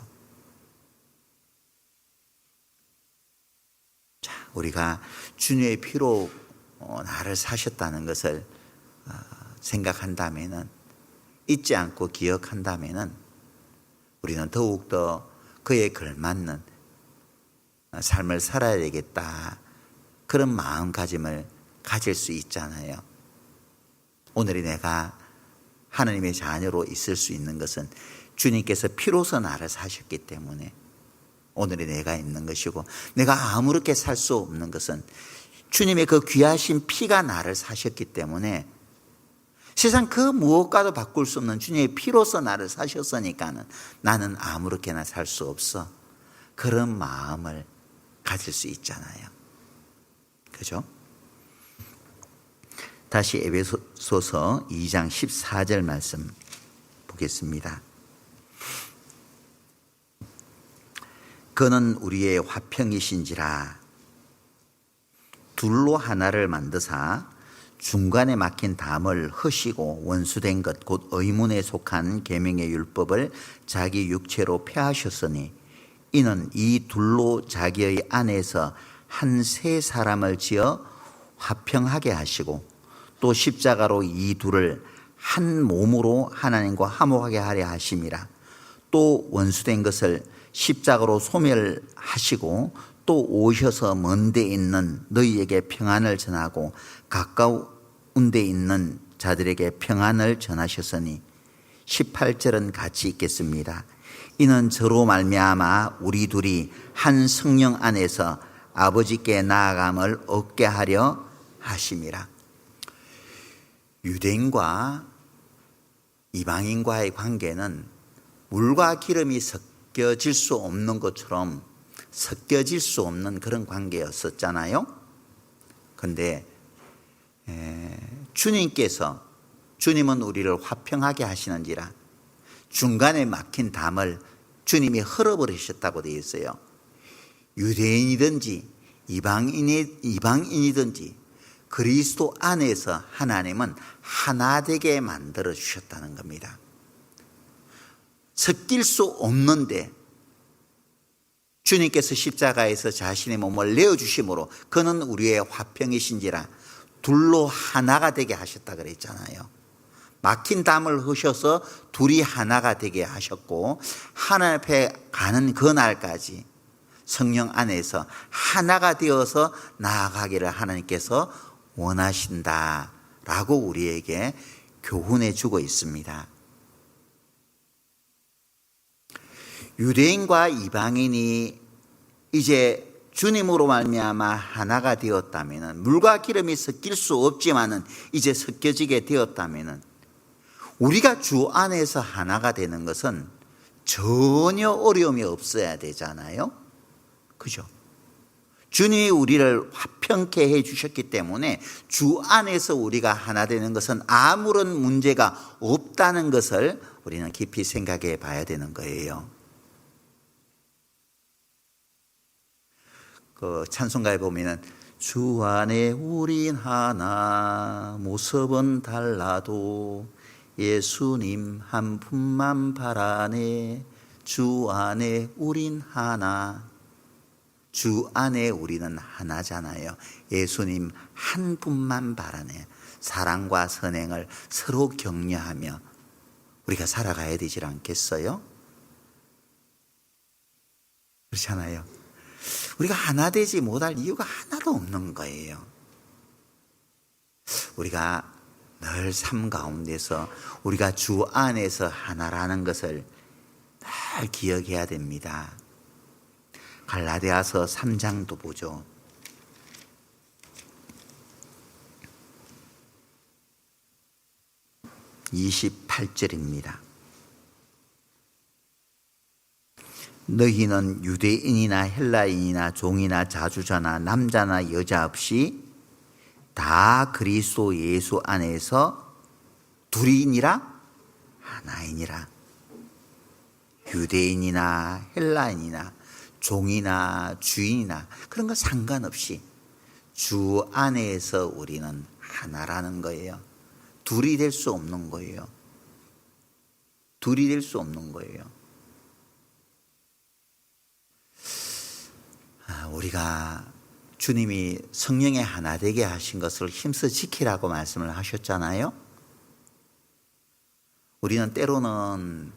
Speaker 1: 자, 우리가 주님의 피로 나를 사셨다는 것을 생각한다면은, 잊지 않고 기억한다면은 우리는 더욱더 그에 걸맞는 삶을 살아야 되겠다, 그런 마음가짐을 가질 수 있잖아요. 오늘의 내가 하나님의 자녀로 있을 수 있는 것은 주님께서 피로서 나를 사셨기 때문에 오늘의 내가 있는 것이고, 내가 아무렇게 살 수 없는 것은 주님의 그 귀하신 피가 나를 사셨기 때문에, 세상 그 무엇과도 바꿀 수 없는 주님의 피로서 나를 사셨으니까는 나는 아무렇게나 살 수 없어, 그런 마음을 가질 수 있잖아요. 그죠? 다시 에베소서 2장 14절 말씀 보겠습니다. 그는 우리의 화평이신지라 둘로 하나를 만드사 중간에 막힌 담을 허시고 원수된 것 곧 의문에 속한 계명의 율법을 자기 육체로 폐하셨으니 이는 이 둘로 자기의 안에서 한 세 사람을 지어 화평하게 하시고 또 십자가로 이 둘을 한 몸으로 하나님과 화목하게 하려 하심이라. 또 원수된 것을 십자가로 소멸하시고 또 오셔서 먼 데 있는 너희에게 평안을 전하고 가까운 데 있는 자들에게 평안을 전하셨으니 18절은 같이 읽겠습니다. 이는 저로 말미암아 우리 둘이 한 성령 안에서 아버지께 나아감을 얻게 하려 하심이라. 유대인과 이방인과의 관계는 물과 기름이 섞여질 수 없는 것처럼 섞여질 수 없는 그런 관계였었잖아요. 그런데 주님은 우리를 화평하게 하시는지라 중간에 막힌 담을 주님이 헐어버리셨다고 되어 있어요. 유대인이든지 이방인이든지 그리스도 안에서 하나님은 하나 되게 만들어 주셨다는 겁니다. 섞일 수 없는데 주님께서 십자가에서 자신의 몸을 내어주심으로 그는 우리의 화평이신지라 둘로 하나가 되게 하셨다 그랬잖아요. 막힌 담을 허셔서 둘이 하나가 되게 하셨고, 하나님 앞에 가는 그날까지 성령 안에서 하나가 되어서 나아가기를 하나님께서 원하신다라고 우리에게 교훈해 주고 있습니다. 유대인과 이방인이 이제 주님으로 말미암아 하나가 되었다면, 물과 기름이 섞일 수 없지만은 이제 섞여지게 되었다면, 우리가 주 안에서 하나가 되는 것은 전혀 어려움이 없어야 되잖아요. 그죠? 주님이 우리를 화평케 해 주셨기 때문에 주 안에서 우리가 하나 되는 것은 아무런 문제가 없다는 것을 우리는 깊이 생각해 봐야 되는 거예요. 그 찬송가에 보면은 주 안에 우린 하나 모습은 달라도 예수님 한 분만 바라네. 주 안에 우린 하나. 주 안에 우리는 하나잖아요. 예수님 한 분만 바라네. 사랑과 선행을 서로 격려하며 우리가 살아가야 되지 않겠어요? 그렇잖아요. 우리가 하나 되지 못할 이유가 하나도 없는 거예요. 우리가 늘 삶 가운데서 우리가 주 안에서 하나라는 것을 늘 기억해야 됩니다. 갈라디아서 3장도 보죠. 28절입니다. 너희는 유대인이나 헬라인이나 종이나 자주자나 남자나 여자 없이 다 그리스도 예수 안에서 둘이니라 하나이니라. 유대인이나 헬라인이나 종이나 주인이나 그런 거 상관없이 주 안에서 우리는 하나라는 거예요. 둘이 될 수 없는 거예요. 둘이 될 수 없는 거예요. 우리가 주님이 성령에 하나 되게 하신 것을 힘써 지키라고 말씀을 하셨잖아요. 우리는 때로는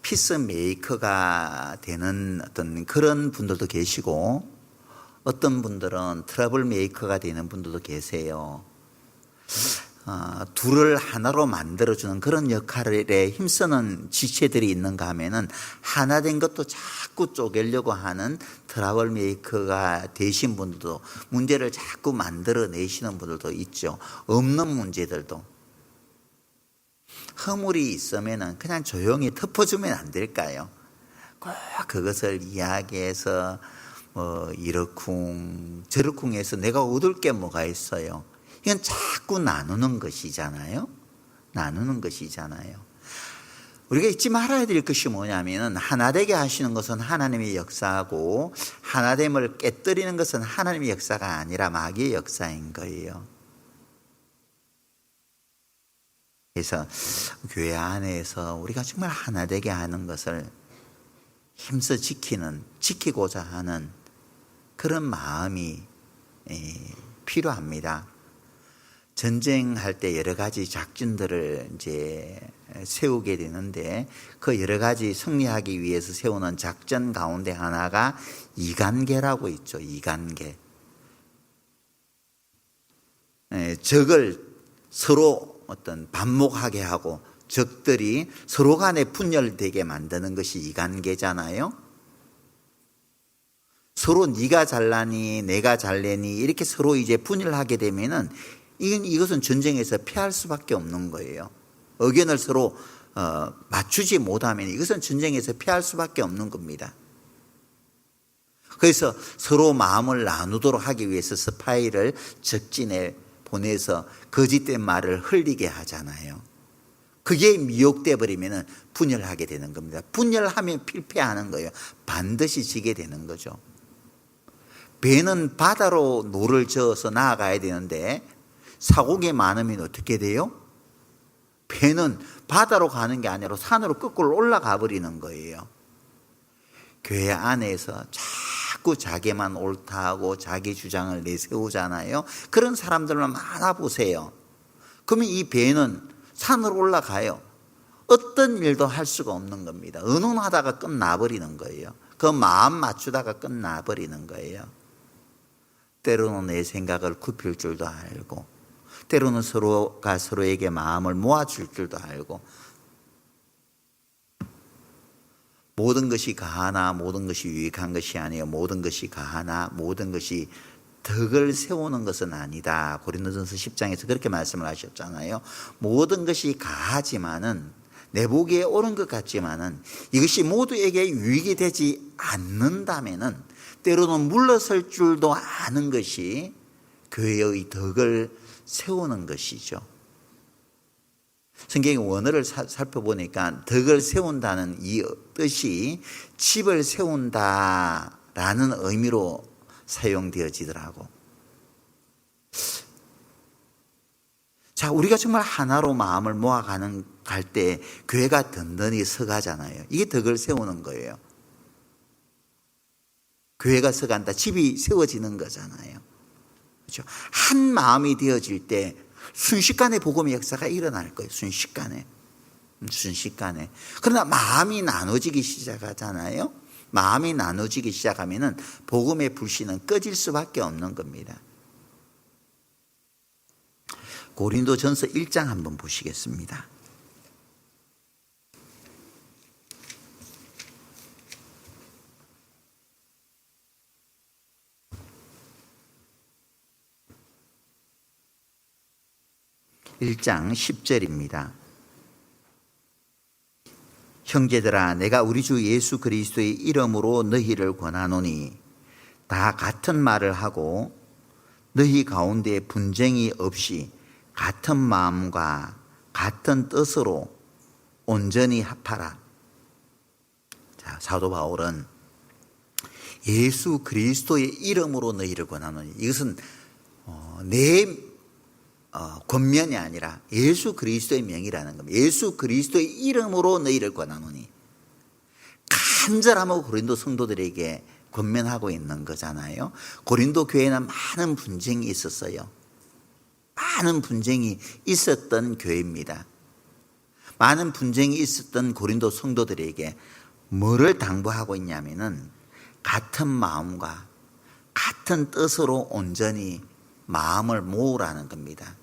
Speaker 1: 피스메이커가 되는 어떤 그런 분들도 계시고, 어떤 분들은 트러블 메이커가 되는 분들도 계세요. 둘을 하나로 만들어주는 그런 역할에 힘쓰는 지체들이 있는가 하면은 하나 된 것도 자꾸 쪼개려고 하는 트러블 메이커가 되신 분들도, 문제를 자꾸 만들어내시는 분들도 있죠. 없는 문제들도. 허물이 있으면은 그냥 조용히 덮어주면 안 될까요? 꼭 그것을 이야기해서 이러쿵 저러쿵 해서 내가 얻을 게 뭐가 있어요? 이건 자꾸 나누는 것이잖아요. 나누는 것이잖아요. 우리가 잊지 말아야 될 것이 뭐냐면, 하나되게 하시는 것은 하나님의 역사고 하나됨을 깨뜨리는 것은 하나님의 역사가 아니라 마귀의 역사인 거예요. 그래서 교회 안에서 우리가 정말 하나되게 하는 것을 힘써 지키고자 하는 그런 마음이 필요합니다. 전쟁할 때 여러 가지 작전들을 이제 세우게 되는데, 그 여러 가지 승리하기 위해서 세우는 작전 가운데 하나가 이간계라고 있죠. 이간계. 적을 서로 어떤 반목하게 하고 적들이 서로 간에 분열되게 만드는 것이 이간계잖아요. 서로 네가 잘나니 내가 잘내니 이렇게 서로 이제 분열하게 되면은 이것은 전쟁에서 피할 수밖에 없는 거예요. 의견을 서로 맞추지 못하면 이것은 전쟁에서 피할 수밖에 없는 겁니다. 그래서 서로 마음을 나누도록 하기 위해서 스파이를 적진에 보내서 거짓된 말을 흘리게 하잖아요. 그게 미혹돼 버리면 분열하게 되는 겁니다. 분열하면 필패하는 거예요. 반드시 지게 되는 거죠. 배는 바다로 노를 저어서 나아가야 되는데 사고가 많으면 어떻게 돼요? 배는 바다로 가는 게 아니라 산으로 거꾸로 올라가 버리는 거예요. 교회 안에서 자꾸 자기만 옳다고 자기 주장을 내세우잖아요. 그런 사람들만 많아보세요. 그러면 이 배는 산으로 올라가요. 어떤 일도 할 수가 없는 겁니다. 의논하다가 끝나버리는 거예요. 그 마음 맞추다가 끝나버리는 거예요. 때로는 내 생각을 굽힐 줄도 알고, 때로는 서로가 서로에게 마음을 모아줄 줄도 알고, 모든 것이 가하나 모든 것이 유익한 것이 아니에요. 모든 것이 가하나 모든 것이 덕을 세우는 것은 아니다. 고린도전서 10장에서 그렇게 말씀을 하셨잖아요. 모든 것이 가하지만은, 내 보기에 옳은 것 같지만은 이것이 모두에게 유익이 되지 않는다면은 때로는 물러설 줄도 아는 것이 교회의 덕을 세우는 것이죠. 성경의 원어를 살펴보니까 덕을 세운다는 이 뜻이 집을 세운다라는 의미로 사용되어지더라고. 자, 우리가 정말 하나로 마음을 갈 때 교회가 든든히 서가잖아요. 이게 덕을 세우는 거예요. 교회가 서간다, 집이 세워지는 거잖아요. 그렇죠? 한 마음이 되어질 때 순식간에 복음의 역사가 일어날 거예요. 순식간에. 그러나 마음이 나눠지기 시작하잖아요. 마음이 나눠지기 시작하면은 복음의 불씨는 꺼질 수밖에 없는 겁니다. 고린도전서 1장 한번 보시겠습니다. (1장 10절입니다) 형제들아, 내가 우리 주 예수 그리스도의 이름으로 너희를 권하노니 다 같은 말을 하고 너희 가운데 분쟁이 없이 같은 마음과 같은 뜻으로 온전히 합하라. 자, 사도 바울은 예수 그리스도의 이름으로 너희를 권하노니, 이것은 내 권면이 아니라 예수 그리스도의 명이라는 겁니다. 예수 그리스도의 이름으로 너희를 권하노니, 간절함으로 고린도 성도들에게 권면하고 있는 거잖아요. 고린도 교회는 많은 분쟁이 있었어요. 많은 분쟁이 있었던 교회입니다. 많은 분쟁이 있었던 고린도 성도들에게 뭐를 당부하고 있냐면은 같은 마음과 같은 뜻으로 온전히 마음을 모으라는 겁니다.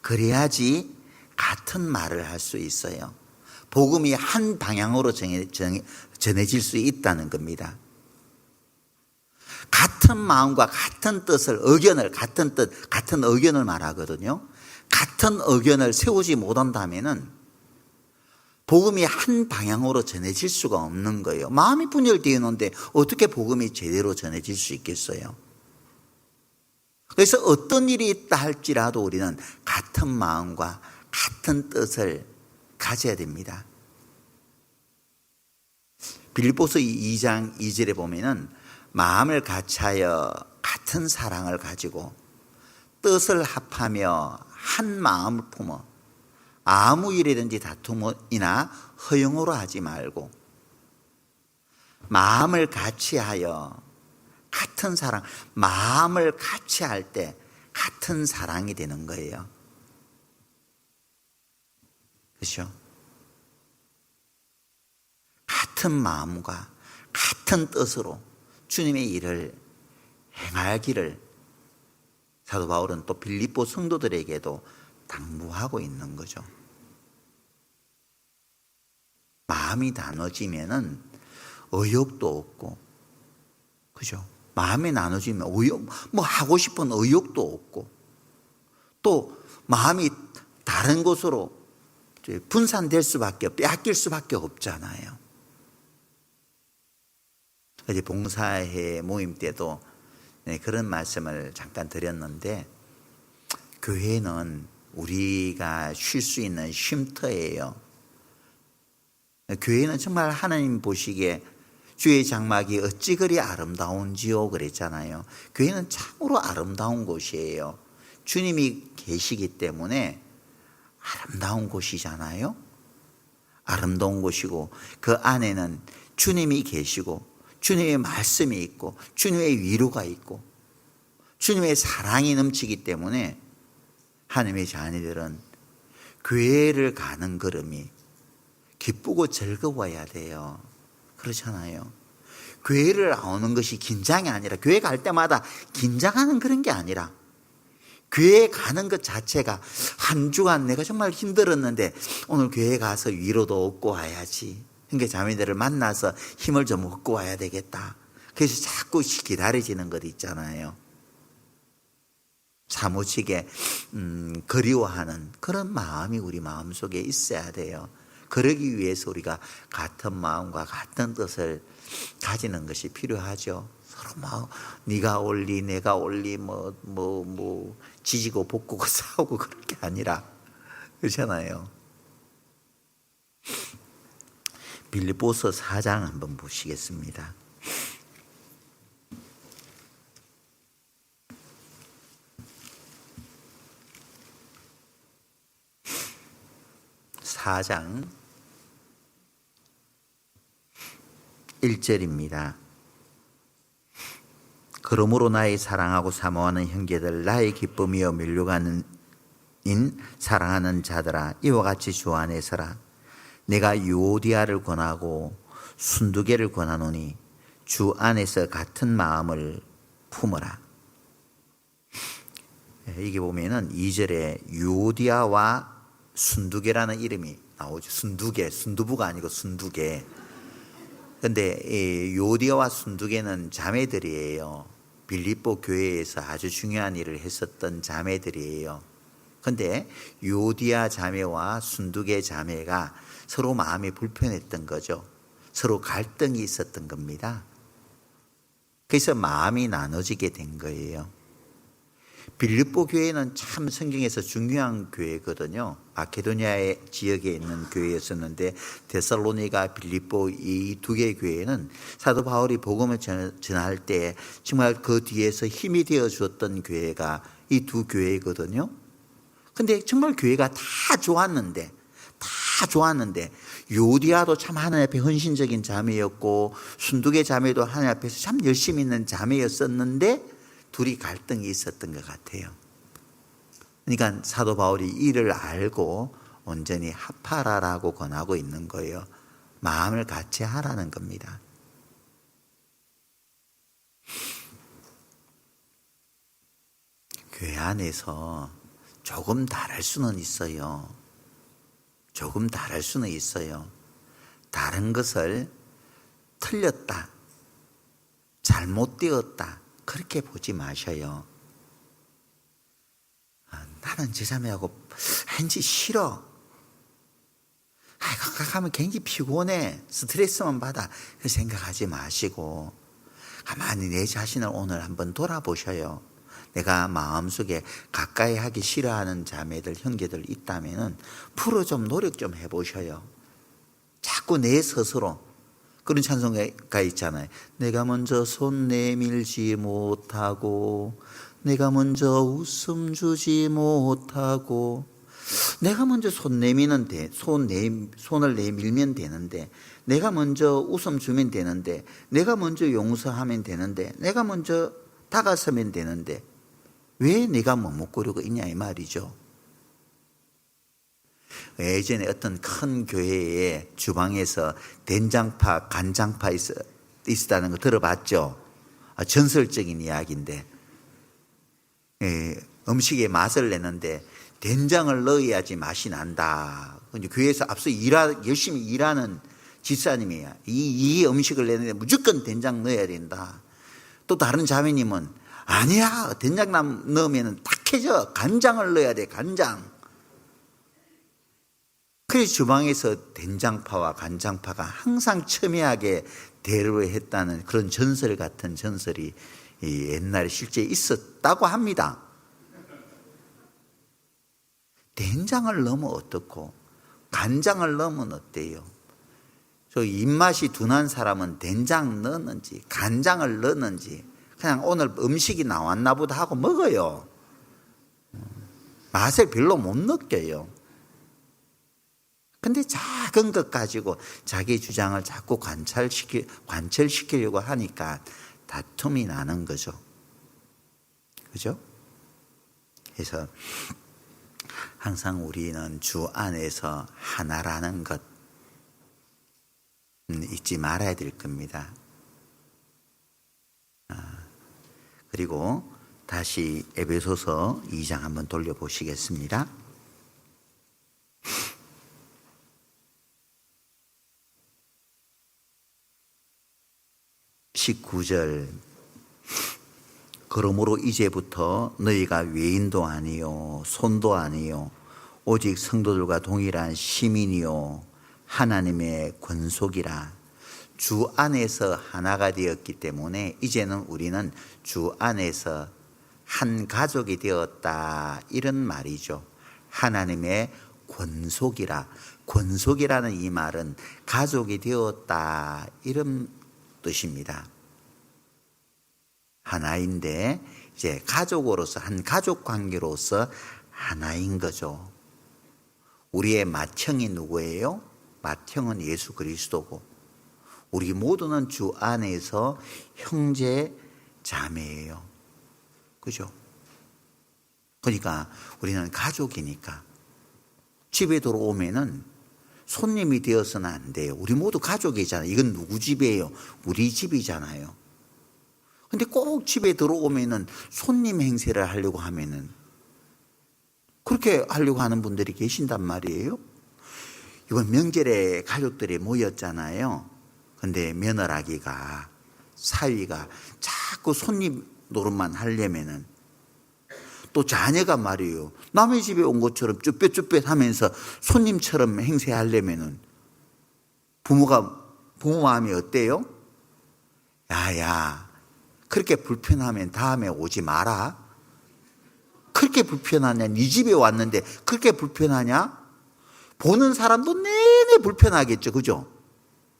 Speaker 1: 그래야지 같은 말을 할 수 있어요. 복음이 한 방향으로 전해질 수 있다는 겁니다. 같은 마음과 같은 뜻을, 의견을, 같은 뜻, 같은 의견을 말하거든요. 같은 의견을 세우지 못한다면은 복음이 한 방향으로 전해질 수가 없는 거예요. 마음이 분열되어 있는데 어떻게 복음이 제대로 전해질 수 있겠어요? 그래서 어떤 일이 있다 할지라도 우리는 같은 마음과 같은 뜻을 가져야 됩니다. 빌립보서 2장 2절에 보면은 마음을 같이하여 같은 사랑을 가지고 뜻을 합하며 한 마음을 품어 아무 일이든지 다툼이나 허용으로 하지 말고 마음을 같이하여 같은 사랑, 마음을 같이 할 때 같은 사랑이 되는 거예요. 그렇죠? 같은 마음과 같은 뜻으로 주님의 일을 행하기를 사도 바울은 또 빌립보 성도들에게도 당부하고 있는 거죠. 마음이 나눠지면은 의욕도 없고, 그죠? 마음이 나눠지면 의욕, 뭐 하고 싶은 의욕도 없고, 또 마음이 다른 곳으로 분산될 수밖에, 빼앗길 수밖에 없잖아요. 어제 봉사회 모임 때도 그런 말씀을 잠깐 드렸는데, 교회는 우리가 쉴 수 있는 쉼터예요. 교회는 정말 하나님 보시기에 주의 장막이 어찌 그리 아름다운지요 그랬잖아요. 교회는 참으로 아름다운 곳이에요. 주님이 계시기 때문에 아름다운 곳이잖아요. 아름다운 곳이고 그 안에는 주님이 계시고 주님의 말씀이 있고 주님의 위로가 있고 주님의 사랑이 넘치기 때문에 하나님의 자녀들은 교회를 가는 걸음이 기쁘고 즐거워야 돼요. 그렇잖아요. 교회를 나오는 것이 긴장이 아니라, 교회 갈 때마다 긴장하는 그런 게 아니라, 교회 가는 것 자체가 한 주간 내가 정말 힘들었는데 오늘 교회 가서 위로도 얻고 와야지. 그러니까 자매들을 만나서 힘을 좀 얻고 와야 되겠다. 그래서 자꾸 기다려지는 것 있잖아요. 사무치게 그리워하는 그런 마음이 우리 마음속에 있어야 돼요. 그러기 위해서 우리가 같은 마음과 같은 뜻을 가지는 것이 필요하죠. 서로 막 네가 올리 내가 올리 뭐 지지고 볶고 싸우고 그런 게 아니라, 그렇잖아요. 빌립보서 4장 한번 보시겠습니다. (4장) 1절입니다. 그러므로 나의 사랑하고 사모하는 형제들, 나의 기쁨이요 면류관인 사랑하는 자들아, 이와 같이 주 안에 서라. 내가 유오디아를 권하고 순두개를 권하노니 주 안에서 같은 마음을 품어라. 이게 보면은 2절에 유오디아와 순두개라는 이름이 나오죠. 순두개, 순두부가 아니고 순두개. 그런데 유오디아와 순두개는 자매들이에요. 빌립보 교회에서 아주 중요한 일을 했었던 자매들이에요. 그런데 유오디아 자매와 순두개 자매가 서로 마음이 불편했던 거죠. 서로 갈등이 있었던 겁니다. 그래서 마음이 나눠지게 된 거예요. 빌립보 교회는 참 성경에서 중요한 교회거든요. 마케도니아의 지역에 있는 교회였었는데 데살로니가, 빌립보 이 두 개의 교회는 사도 바울이 복음을 전할 때 정말 그 뒤에서 힘이 되어 주었던 교회가 이 두 교회거든요. 근데 정말 교회가 다 좋았는데 요디아도 참 하나님 앞에 헌신적인 자매였고 순두개 자매도 하나님 앞에서 참 열심히 있는 자매였었는데 둘이 갈등이 있었던 것 같아요. 그러니까 사도 바울이 이를 알고 온전히 합하라라고 권하고 있는 거예요. 마음을 같이 하라는 겁니다. 교회 안에서 조금 다를 수는 있어요. 조금 다를 수는 있어요. 다른 것을 틀렸다, 잘못되었다 그렇게 보지 마셔요. 나는 저 자매하고 왠지 싫어. 가면 굉장히 피곤해. 스트레스만 받아. 그 생각하지 마시고 가만히 내 자신을 오늘 한번 돌아보셔요. 내가 마음속에 가까이 하기 싫어하는 자매들, 형제들 있다면 풀어 좀 노력 좀 해보셔요. 자꾸 내 스스로 그런 찬송가 있잖아요. 내가 먼저 손 내밀지 못하고 내가 먼저 웃음 주지 못하고 내가 먼저 손을 내밀면 되는데 내가 먼저 웃음 주면 되는데 내가 먼저 용서하면 되는데 내가 먼저 다가서면 되는데 왜 내가 머뭇거리고 있냐 이 말이죠. 예전에 어떤 큰 교회의 주방에서 된장파, 간장파 있었다는 거 들어봤죠? 전설적인 이야기인데 음식에 맛을 내는데 된장을 넣어야지 맛이 난다. 교회에서 앞서 열심히 일하는 집사님이야. 이 음식을 내는데 무조건 된장 넣어야 된다. 또 다른 자매님은 아니야, 된장 넣으면 탁해져. 간장을 넣어야 돼, 간장. 그래서 주방에서 된장파와 간장파가 항상 첨예하게 대로했다는 그런 전설 같은 전설이 옛날에 실제 있었다고 합니다. 된장을 넣으면 어떻고 간장을 넣으면 어때요? 저 입맛이 둔한 사람은 된장 넣는지 간장을 넣는지 그냥 오늘 음식이 나왔나 보다 하고 먹어요. 맛을 별로 못 느껴요. 근데 작은 것 가지고 자기 주장을 자꾸 관철시키려고 하니까 다툼이 나는 거죠. 그죠? 그래서 항상 우리는 주 안에서 하나라는 것 잊지 말아야 될 겁니다. 그리고 다시 에베소서 2장 한번 돌려보시겠습니다. 19절 그러므로 이제부터 너희가 외인도 아니요 손도 아니요 오직 성도들과 동일한 시민이요 하나님의 권속이라. 주 안에서 하나가 되었기 때문에 이제는 우리는 주 안에서 한 가족이 되었다 이런 말이죠. 하나님의 권속이라. 권속이라는 이 말은 가족이 되었다 이런 뜻입니다. 하나인데 이제 가족으로서 한 가족 관계로서 하나인 거죠. 우리의 맏형이 누구예요? 맏형은 예수 그리스도고 우리 모두는 주 안에서 형제 자매예요. 그죠? 그러니까 우리는 가족이니까 집에 들어오면은 손님이 되어서는 안 돼요. 우리 모두 가족이잖아요. 이건 누구 집이에요? 우리 집이잖아요. 근데 꼭 집에 들어오면은 손님 행세를 하려고 하면은 그렇게 하려고 하는 분들이 계신단 말이에요. 이번 명절에 가족들이 모였잖아요. 근데 며느라기가 사위가 자꾸 손님 노릇만 하려면은 또 자녀가 말이에요. 남의 집에 온 것처럼 쭈뼛쭈뼛 하면서 손님처럼 행세하려면은 부모 마음이 어때요? 야야, 그렇게 불편하면 다음에 오지 마라. 그렇게 불편하냐? 네 집에 왔는데 그렇게 불편하냐? 보는 사람도 내내 불편하겠죠. 그죠?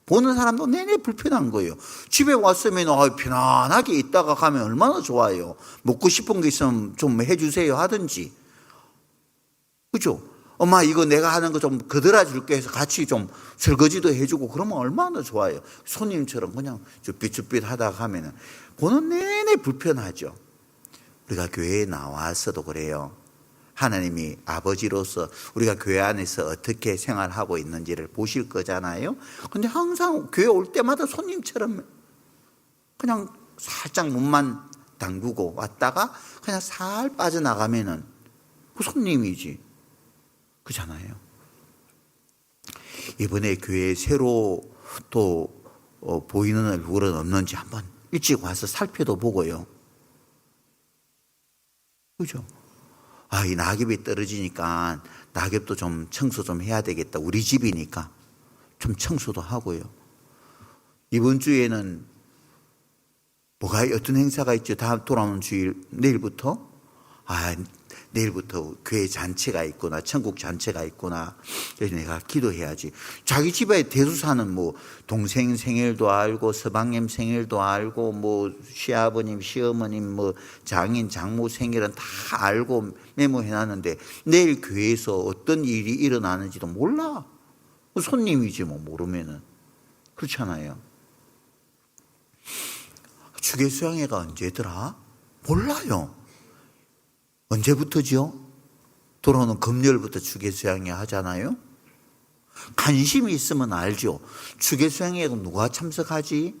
Speaker 1: 보는 사람도 내내 불편한 거예요. 집에 왔으면 편안하게 있다가 가면 얼마나 좋아요. 먹고 싶은 게 있으면 좀 해주세요 하든지. 그죠? 엄마 이거 내가 하는 거 좀 거들어 줄게 해서 같이 좀 설거지도 해주고 그러면 얼마나 좋아요. 손님처럼 그냥 쭈삣쭈삣 하다가 가면은 보는 내내 불편하죠. 우리가 교회에 나와서도 그래요. 하나님이 아버지로서 우리가 교회 안에서 어떻게 생활하고 있는지를 보실 거잖아요. 근데 항상 교회 올 때마다 손님처럼 그냥 살짝 문만 담그고 왔다가 그냥 살 빠져나가면은 그 손님이지. 그렇잖아요. 이번에 교회에 새로 또 보이는 얼굴은 없는지 한번 일찍 와서 살펴도 보고요. 그죠? 이 낙엽이 떨어지니까 낙엽도 좀 청소 좀 해야 되겠다. 우리 집이니까 좀 청소도 하고요. 이번 주에는 어떤 행사가 있죠? 다음 돌아오는 주일, 내일부터? 내일부터 교회 잔치가 있구나, 천국 잔치가 있구나. 그래서 내가 기도해야지. 자기 집에 대수사는 뭐 동생 생일도 알고, 서방님 생일도 알고, 뭐 시아버님, 시어머님, 뭐 장인, 장모 생일은 다 알고 메모해놨는데 내일 교회에서 어떤 일이 일어나는지도 몰라. 손님이지 뭐 모르면은. 그렇잖아요. 주계수양회가 언제더라? 몰라요. 언제부터죠? 돌아오는 금요일부터 주계수양회 하잖아요. 관심이 있으면 알죠. 주계수양회에 누가 참석하지?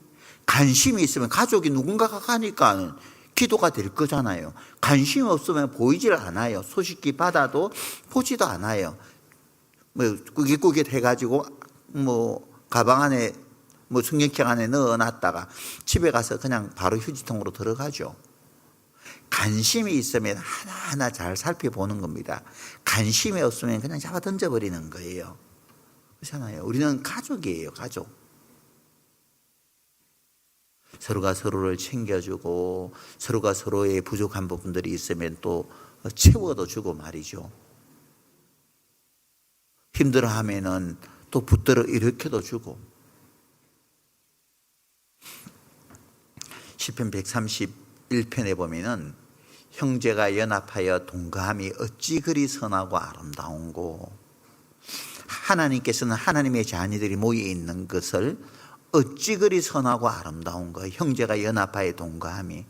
Speaker 1: 관심이 있으면 가족이 누군가가 가니까 기도가 될 거잖아요. 관심이 없으면 보이질 않아요. 소식이 받아도 보지도 않아요. 뭐 꾸깃꾸깃 해가지고 뭐 가방 안에 뭐 성경책 안에 넣어놨다가 집에 가서 그냥 바로 휴지통으로 들어가죠. 관심이 있으면 하나하나 잘 살펴보는 겁니다. 관심이 없으면 그냥 잡아 던져버리는 거예요. 그렇잖아요. 우리는 가족이에요. 가족. 서로가 서로를 챙겨주고 서로가 서로의 부족한 부분들이 있으면 또 채워도 주고 말이죠. 힘들어하면은 또 붙들어 일으켜도 주고. 시편 131편에 보면은 형제가 연합하여 동거함이 어찌 그리 선하고 아름다운고. 하나님께서는 하나님의 자녀들이 모여 있는 것을 어찌 그리 선하고 아름다운 거. 형제가 연합하여 동거함이.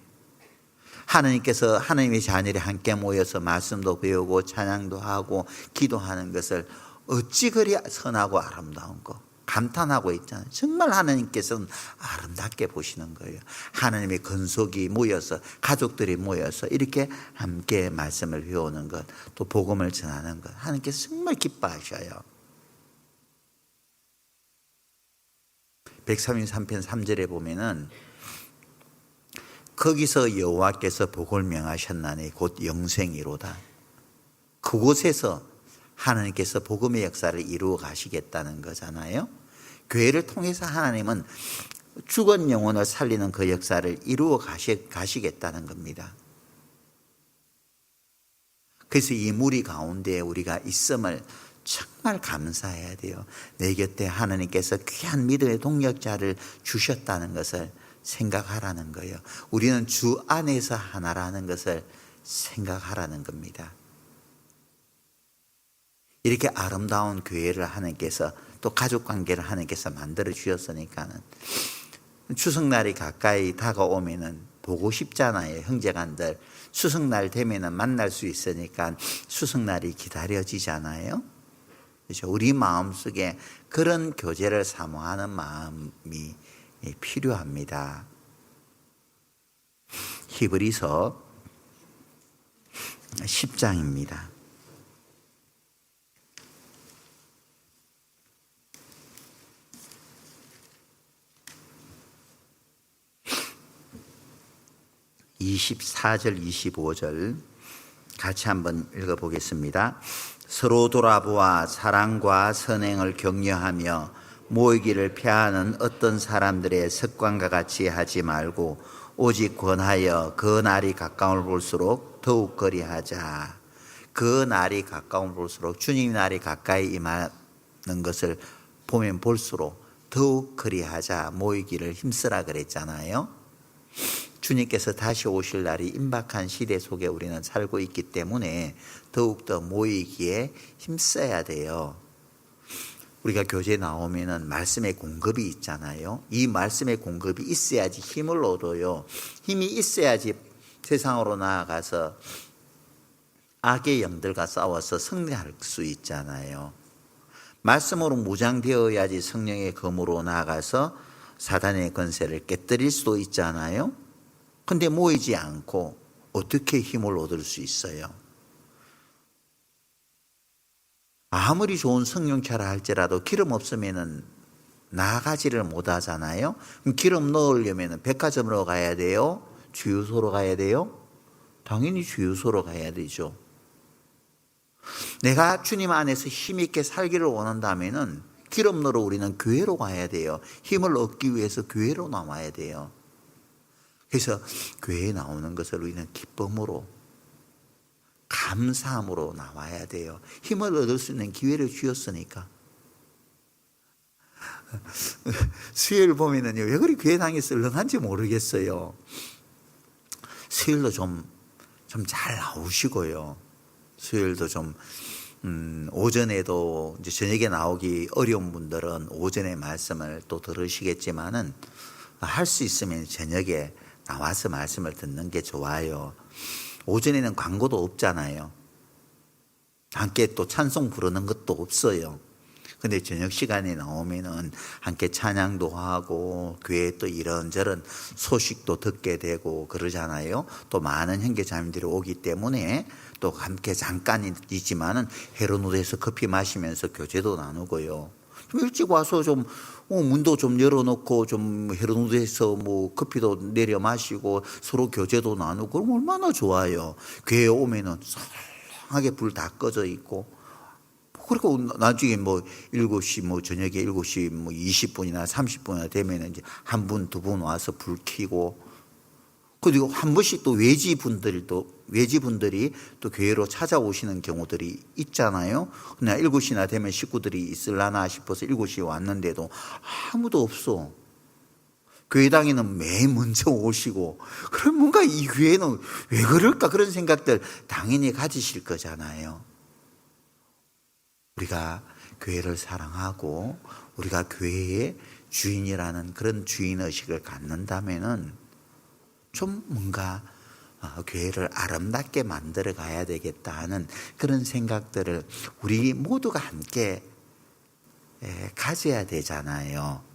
Speaker 1: 하나님께서 하나님의 자녀들이 함께 모여서 말씀도 배우고 찬양도 하고 기도하는 것을 어찌 그리 선하고 아름다운 거. 감탄하고 있잖아요. 정말 하나님께서는 아름답게 보시는 거예요. 하나님의 건속이 모여서 가족들이 모여서 이렇게 함께 말씀을 배우는 것, 또 복음을 전하는 것, 하나님께서 정말 기뻐하셔요. 133편 3절에 보면은 거기서 여호와께서 복을 명하셨나니 곧 영생이로다. 그곳에서 하나님께서 복음의 역사를 이루어 가시겠다는 거잖아요. 교회를 통해서 하나님은 죽은 영혼을 살리는 그 역사를 이루어 가시겠다는 겁니다. 그래서 이 무리 가운데 우리가 있음을 정말 감사해야 돼요. 내 곁에 하나님께서 귀한 믿음의 동력자를 주셨다는 것을 생각하라는 거예요. 우리는 주 안에서 하나라는 것을 생각하라는 겁니다. 이렇게 아름다운 교회를 하나님께서 또 가족관계를 하나님께서 만들어 주셨으니까는 추석날이 가까이 다가오면은 보고 싶잖아요. 형제간들 추석날 되면은 만날 수 있으니까 추석날이 기다려지잖아요. 그렇죠? 우리 마음속에 그런 교제를 사모하는 마음이 필요합니다. 히브리서 10장입니다. (24절) (25절) 같이 한번 읽어보겠습니다. 서로 돌아보아 사랑과 선행을 격려하며 모이기를 피하는 어떤 사람들의 습관과 같이 하지 말고 오직 권하여 그 날이 가까움을 볼수록 더욱 그리하자. 그 날이 가까움을 볼수록 주님 날이 가까이 임하는 것을 보면 볼수록 더욱 그리하자. 모이기를 힘쓰라 그랬잖아요. 주님께서 다시 오실 날이 임박한 시대 속에 우리는 살고 있기 때문에 더욱더 모이기에 힘써야 돼요. 우리가 교제 나오면은 말씀의 공급이 있잖아요. 이 말씀의 공급이 있어야지 힘을 얻어요. 힘이 있어야지 세상으로 나아가서 악의 영들과 싸워서 승리할 수 있잖아요. 말씀으로 무장되어야지 성령의 검으로 나아가서 사단의 권세를 깨뜨릴 수도 있잖아요. 근데 모이지 않고 어떻게 힘을 얻을 수 있어요? 아무리 좋은 성령차라 할지라도 기름 없으면은 나가지를 못하잖아요. 그럼 기름 넣으려면 백화점으로 가야 돼요? 주유소로 가야 돼요? 당연히 주유소로 가야 되죠. 내가 주님 안에서 힘있게 살기를 원한다면은 기름 넣으러 우리는 교회로 가야 돼요. 힘을 얻기 위해서 교회로 나와야 돼요. 그래서 교회에 나오는 것을 우리는 기쁨으로, 감사함으로 나와야 돼요. 힘을 얻을 수 있는 기회를 주셨으니까. 수요일 보면은요, 왜 그리 교회 당이 썰렁한지 모르겠어요. 수요일도 좀 잘 나오시고요. 수요일도 좀, 오전에도 이제 저녁에 나오기 어려운 분들은 오전에 말씀을 또 들으시겠지만은 할 수 있으면 저녁에 나와서 말씀을 듣는 게 좋아요. 오전에는 광고도 없잖아요. 함께 또 찬송 부르는 것도 없어요. 근데 저녁 시간에 나오면은 함께 찬양도 하고 교회에 또 이런저런 소식도 듣게 되고 그러잖아요. 또 많은 형제자매들이 오기 때문에 또 함께 잠깐이지만은 헤르노드에서 커피 마시면서 교제도 나누고요. 좀 일찍 와서 좀 문도 좀 열어놓고 좀 헤르노드에서 뭐 커피도 내려 마시고 서로 교제도 나누고 그럼 얼마나 좋아요. 교회에 오면은 설렁하게 불 다 꺼져 있고. 그리고 나중에 뭐 7시 뭐 저녁에 7시 뭐 20분이나 30분이나 되면은 이제 한 분, 두 분 와서 불 켜고, 그리고 한 번씩 또 외지분들이 또 교회로 찾아오시는 경우들이 있잖아요. 그냥 7시나 되면 식구들이 있을라나 싶어서 7시에 왔는데도 아무도 없어. 교회당에는 맨 먼저 오시고, 그럼 뭔가 이 교회는 왜 그럴까 그런 생각들 당연히 가지실 거잖아요. 우리가 교회를 사랑하고 우리가 교회의 주인이라는 그런 주인의식을 갖는다면은 좀 뭔가 교회를 아름답게 만들어 가야 되겠다 하는 그런 생각들을 우리 모두가 함께 가져야 되잖아요.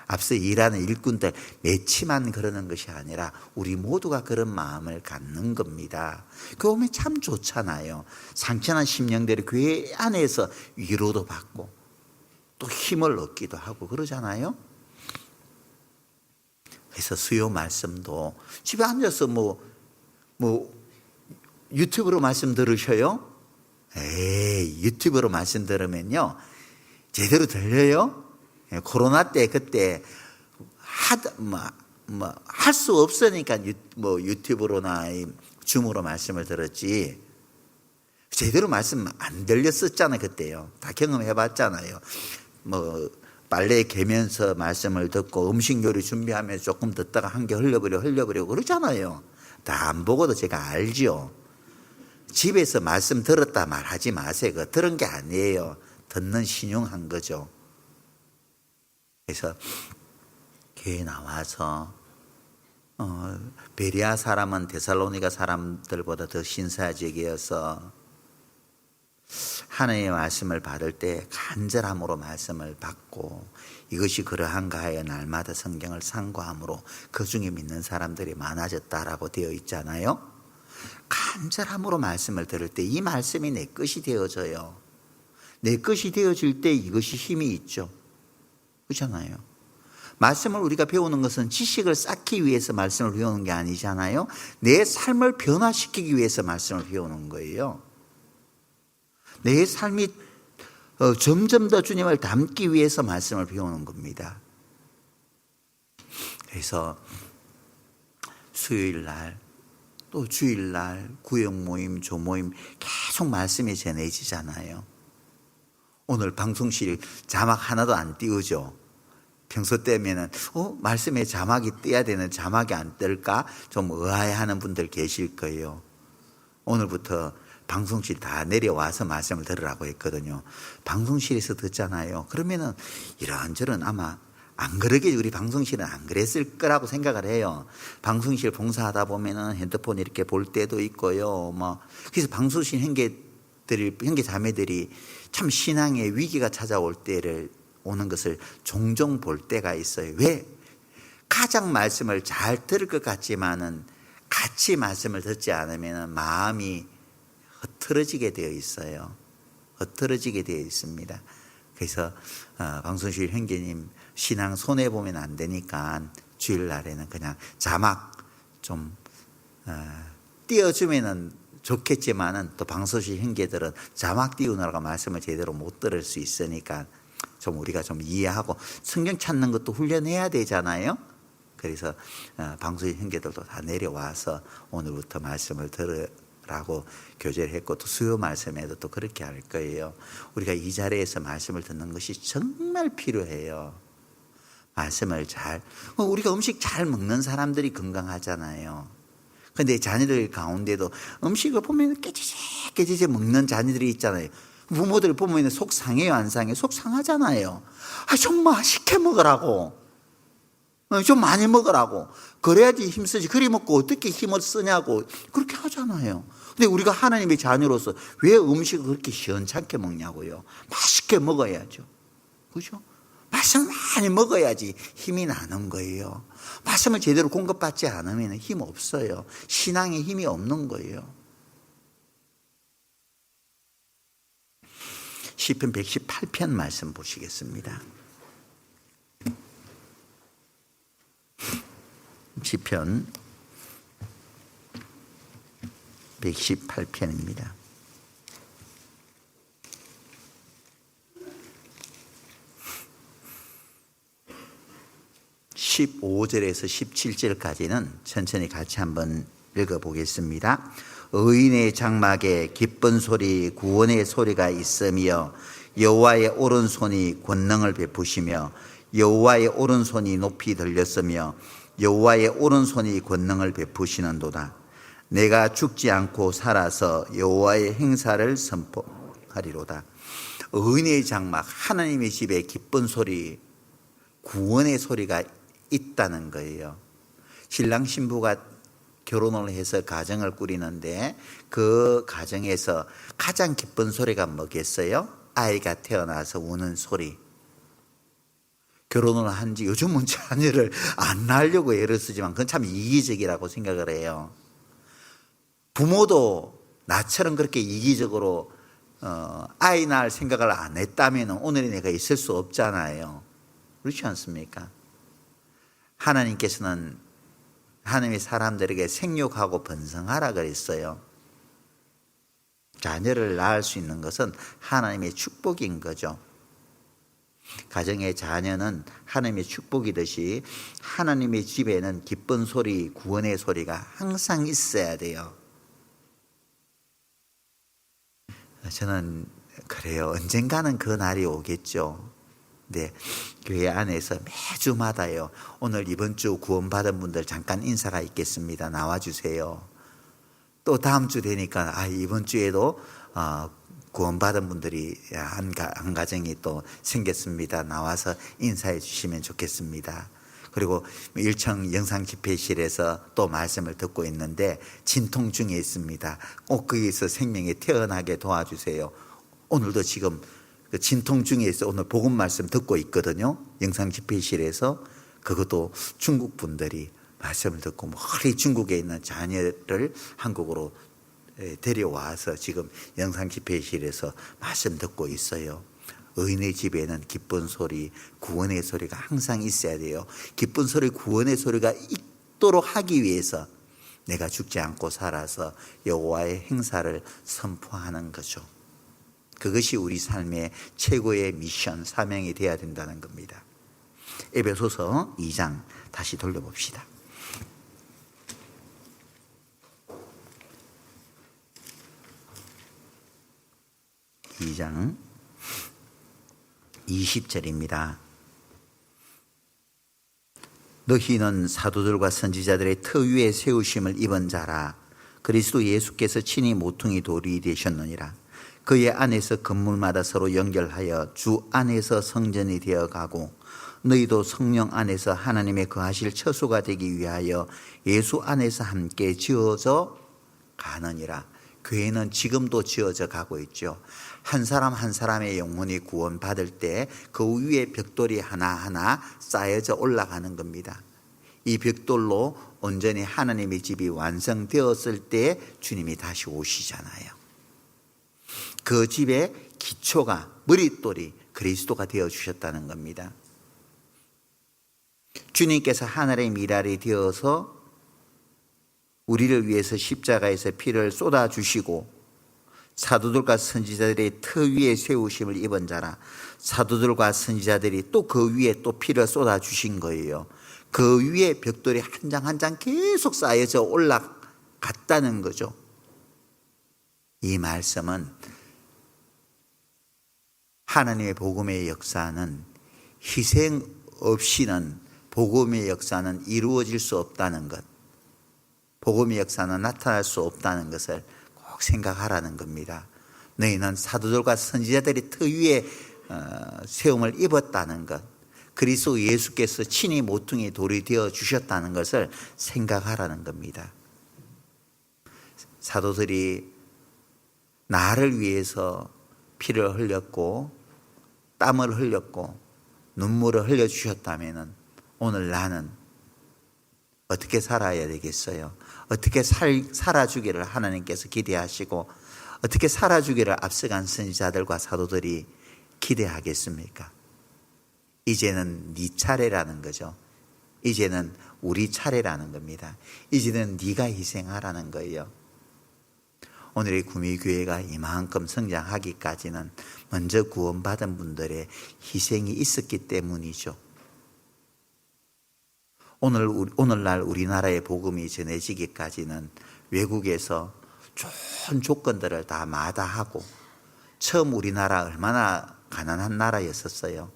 Speaker 1: 앞서 일하는 일꾼들 매치만 그러는 것이 아니라 우리 모두가 그런 마음을 갖는 겁니다. 그 오면 참 좋잖아요. 상처난 심령들이 교회 안에서 위로도 받고 또 힘을 얻기도 하고 그러잖아요. 그래서 수요 말씀도 집에 앉아서 뭐 유튜브로 말씀 들으셔요? 에이, 유튜브로 말씀 들으면요 제대로 들려요? 코로나 때 그때 할 수 없으니까 유튜브로나 줌으로 말씀을 들었지 제대로 말씀 안 들렸었잖아요. 그때요. 다 경험해 봤잖아요. 뭐 빨래 개면서 말씀을 듣고 음식 요리 준비하면서 조금 듣다가 한 개 흘려버리고 그러잖아요. 다 안 보고도 제가 알죠. 집에서 말씀 들었다 말하지 마세요. 그거 들은 게 아니에요. 듣는 신용한 거죠. 그래서 교회에 나와서 베레아 사람은 데살로니가 사람들보다 더 신사적이어서 하나님의 말씀을 받을 때 간절함으로 말씀을 받고 이것이 그러한가 하여 날마다 성경을 상고함으로 그 중에 믿는 사람들이 많아졌다라고 되어 있잖아요. 간절함으로 말씀을 들을 때 이 말씀이 내 것이 되어져요. 내 것이 되어질 때 이것이 힘이 있죠. 그렇잖아요. 말씀을 우리가 배우는 것은 지식을 쌓기 위해서 말씀을 배우는 게 아니잖아요. 내 삶을 변화시키기 위해서 말씀을 배우는 거예요. 내 삶이 점점 더 주님을 닮기 위해서 말씀을 배우는 겁니다. 그래서 수요일날 또 주일날 구역 모임, 조모임 계속 말씀이 전해지잖아요. 오늘 방송실 자막 하나도 안 띄우죠. 평소 때면은 말씀에 자막이 띄어야 되는 자막이 안 뜰까 좀 의아해하는 분들 계실 거예요. 오늘부터 방송실 다 내려와서 말씀을 들으라고 했거든요. 방송실에서 듣잖아요. 그러면은 이런저런 아마 안 그러게 우리 방송실은 안 그랬을 거라고 생각을 해요. 방송실 봉사하다 보면은 핸드폰 이렇게 볼 때도 있고요. 그래서 방송실 형제 자매들이 참 신앙의 위기가 찾아올 때를 오는 것을 종종 볼 때가 있어요. 왜? 가장 말씀을 잘 들을 것 같지만은 같이 말씀을 듣지 않으면 마음이 흐트러지게 되어 있어요. 흐트러지게 되어 있습니다. 그래서 방순실 형제님 신앙 손해보면 안 되니까 주일날에는 그냥 자막 좀 띄워주면 좋겠지만은 또 방순실 형제들은 자막 띄우느라고 말씀을 제대로 못 들을 수 있으니까 좀 우리가 좀 이해하고 성경 찾는 것도 훈련해야 되잖아요. 그래서 방순실 형제들도 다 내려와서 오늘부터 말씀을 들으라고 교제를 했고 또 수요 말씀에도 또 그렇게 할 거예요. 우리가 이 자리에서 말씀을 듣는 것이 정말 필요해요. 말씀을 우리가 음식 잘 먹는 사람들이 건강하잖아요. 근데 자녀들 가운데도 음식을 보면 깨지지 먹는 자녀들이 있잖아요. 부모들 보면 속 상해요, 안 상해요? 속 상하잖아요. 좀 맛있게 먹으라고. 좀 많이 먹으라고. 그래야지 힘쓰지. 그리 먹고 어떻게 힘을 쓰냐고. 그렇게 하잖아요. 근데 우리가 하나님의 자녀로서 왜 음식을 그렇게 시원찮게 먹냐고요. 맛있게 먹어야죠. 그죠? 말씀을 많이 먹어야지 힘이 나는 거예요. 말씀을 제대로 공급받지 않으면 힘 없어요. 신앙에 힘이 없는 거예요. 시편 118편 말씀 보시겠습니다. 시편 118편입니다. 15절에서 17절까지는 천천히 같이 한번 읽어보겠습니다. 의인의 장막에 기쁜 소리 구원의 소리가 있으며 여호와의 오른손이 권능을 베푸시며 여호와의 오른손이 높이 들렸으며 여호와의 오른손이 권능을 베푸시는도다. 내가 죽지 않고 살아서 여호와의 행사를 선포하리로다. 의인의 장막, 하나님의 집에 기쁜 소리, 구원의 소리가 있다는 거예요. 신랑 신부가 결혼을 해서 가정을 꾸리는데 그 가정에서 가장 기쁜 소리가 뭐겠어요? 아이가 태어나서 우는 소리. 결혼을 한지 요즘은 자녀를 안 낳으려고 애를 쓰지만 그건 참 이기적이라고 생각을 해요. 부모도 나처럼 그렇게 이기적으로 아이 낳을 생각을 안 했다면 오늘의 내가 있을 수 없잖아요. 그렇지 않습니까? 하나님께서는 하나님의 사람들에게 생육하고 번성하라 그랬어요. 자녀를 낳을 수 있는 것은 하나님의 축복인 거죠. 가정의 자녀는 하나님의 축복이듯이 하나님의 집에는 기쁜 소리, 구원의 소리가 항상 있어야 돼요. 저는 그래요. 언젠가는 그 날이 오겠죠. 네, 교회 안에서 매주마다요. 오늘 이번 주 구원받은 분들 잠깐 인사가 있겠습니다. 나와주세요. 또 다음 주 되니까 이번 주에도 구원받은 분들이 한 가정이 또 생겼습니다. 나와서 인사해 주시면 좋겠습니다. 그리고 1층 영상집회실에서 또 말씀을 듣고 있는데 진통 중에 있습니다. 꼭 거기서 생명이 태어나게 도와주세요. 오늘도 지금 진통 중에서 오늘 복음 말씀 듣고 있거든요. 영상집회실에서. 그것도 중국 분들이 말씀을 듣고 멀리 중국에 있는 자녀를 한국으로 데려와서 지금 영상집회실에서 말씀 듣고 있어요. 의인의 집에는 기쁜 소리, 구원의 소리가 항상 있어야 돼요. 기쁜 소리, 구원의 소리가 있도록 하기 위해서 내가 죽지 않고 살아서 여호와의 행사를 선포하는 거죠. 그것이 우리 삶의 최고의 미션, 사명이 되어야 된다는 겁니다. 에베소서 2장 다시 돌려봅시다. 2장 20절입니다. 너희는 사도들과 선지자들의 터 위에 세우심을 입은 자라. 그리스도 예수께서 친히 모퉁이 돌이 되셨느니라. 그의 안에서 건물마다 서로 연결하여 주 안에서 성전이 되어가고 너희도 성령 안에서 하나님의 거하실 처소가 되기 위하여 예수 안에서 함께 지어져 가느니라. 교회는 지금도 지어져 가고 있죠. 한 사람 한 사람의 영혼이 구원받을 때 그 위에 벽돌이 하나하나 쌓여져 올라가는 겁니다. 이 벽돌로 온전히 하나님의 집이 완성되었을 때 주님이 다시 오시잖아요. 그 집의 기초가, 머릿돌이 그리스도가 되어주셨다는 겁니다. 주님께서 하늘의 미랄이 되어서 우리를 위해서 십자가에서 피를 쏟아주시고 사도들과 선지자들의 터 위에 세우심을 입은 자라, 사도들과 선지자들이 또 그 위에 또 피를 쏟아주신 거예요. 그 위에 벽돌이 한 장 한 장 계속 쌓여져 올라갔다는 거죠. 이 말씀은 하나님의 복음의 역사는 희생 없이는 복음의 역사는 이루어질 수 없다는 것, 복음의 역사는 나타날 수 없다는 것을 꼭 생각하라는 겁니다. 너희는 사도들과 선지자들이 터 위에 세움을 입었다는 것, 그리스도 예수께서 친히 모퉁이 돌이 되어 주셨다는 것을 생각하라는 겁니다. 사도들이 나를 위해서 피를 흘렸고 땀을 흘렸고 눈물을 흘려주셨다면 오늘 나는 어떻게 살아야 되겠어요? 어떻게 살아주기를 하나님께서 기대하시고 어떻게 살아주기를 앞서간 선지자들과 사도들이 기대하겠습니까? 이제는 네 차례라는 거죠. 이제는 우리 차례라는 겁니다. 이제는 네가 희생하라는 거예요. 오늘의 구미교회가 이만큼 성장하기까지는 먼저 구원받은 분들의 희생이 있었기 때문이죠. 오늘날 우리나라의 복음이 전해지기까지는 외국에서 좋은 조건들을 다 마다하고, 처음 우리나라 얼마나 가난한 나라였었어요.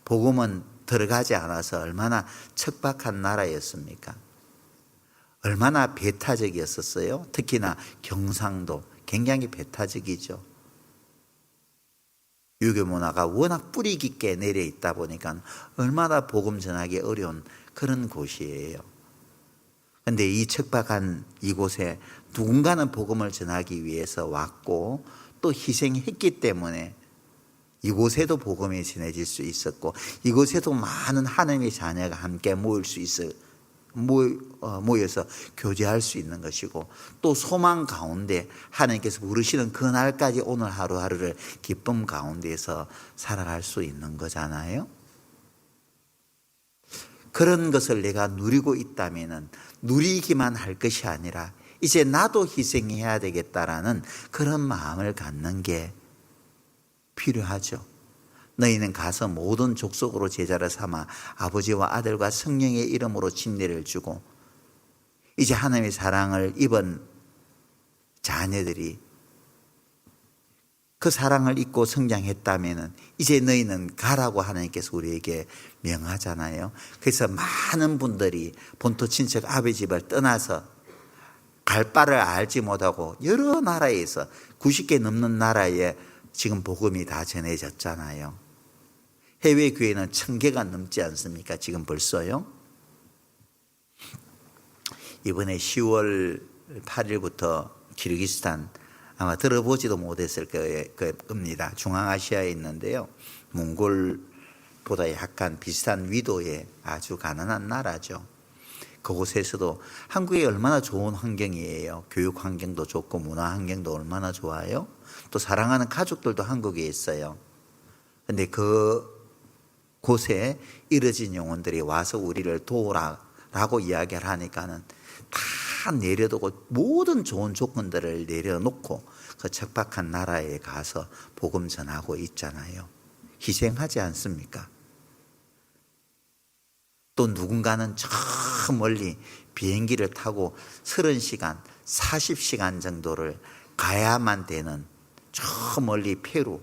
Speaker 1: 복음은 들어가지 않아서 얼마나 척박한 나라였습니까? 얼마나 배타적이었었어요. 특히나 경상도 굉장히 배타적이죠. 유교 문화가 워낙 뿌리 깊게 내려 있다 보니까 얼마나 복음 전하기 어려운 그런 곳이에요. 그런데 이 척박한 이곳에 누군가는 복음을 전하기 위해서 왔고 또 희생했기 때문에 이곳에도 복음이 전해질 수 있었고, 이곳에도 많은 하나님의 자녀가 함께 모여서 교제할 수 있는 것이고, 또 소망 가운데 하나님께서 부르시는 그날까지 오늘 하루하루를 기쁨 가운데에서 살아갈 수 있는 거잖아요. 그런 것을 내가 누리고 있다면 누리기만 할 것이 아니라 이제 나도 희생해야 되겠다라는 그런 마음을 갖는 게 필요하죠. 너희는 가서 모든 족속으로 제자를 삼아 아버지와 아들과 성령의 이름으로 진리를 주고, 이제 하나님의 사랑을 입은 자녀들이 그 사랑을 입고 성장했다면 이제 너희는 가라고 하나님께서 우리에게 명하잖아요. 그래서 많은 분들이 본토 친척 아버지 집을 떠나서 갈 바를 알지 못하고 여러 나라에서 90개 넘는 나라에 지금 복음이 다 전해졌잖아요. 해외 교회는 1000개가 넘지 않습니까? 지금 벌써요. 이번에 10월 8일부터 키르기스탄, 아마 들어보지도 못했을 겁니다. 중앙아시아에 있는데요. 몽골보다 약간 비슷한 위도의 아주 가난한 나라죠. 그곳에서도 한국이 얼마나 좋은 환경이에요. 교육 환경도 좋고 문화 환경도 얼마나 좋아요. 또 사랑하는 가족들도 한국에 있어요. 그런데 그 곳에 이뤄진 영혼들이 와서 우리를 도우라라고 이야기를 하니까는 다 내려두고 모든 좋은 조건들을 내려놓고 그 척박한 나라에 가서 복음 전하고 있잖아요. 희생하지 않습니까? 또 누군가는 저 멀리 비행기를 타고 30시간, 40시간 정도를 가야만 되는 저 멀리 페루,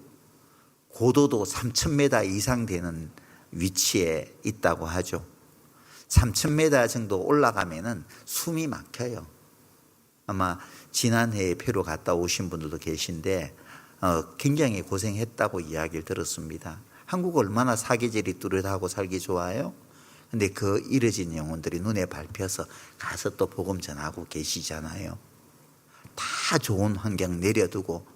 Speaker 1: 고도도 3000m 이상 되는 위치에 있다고 하죠. 3000m 정도 올라가면은 숨이 막혀요. 아마 지난해에 페루 갔다 오신 분들도 계신데 굉장히 고생했다고 이야기를 들었습니다. 한국 얼마나 사계절이 뚜렷하고 살기 좋아요? 근데 그 이뤄진 영혼들이 눈에 밟혀서 가서 또 복음 전하고 계시잖아요. 다 좋은 환경 내려두고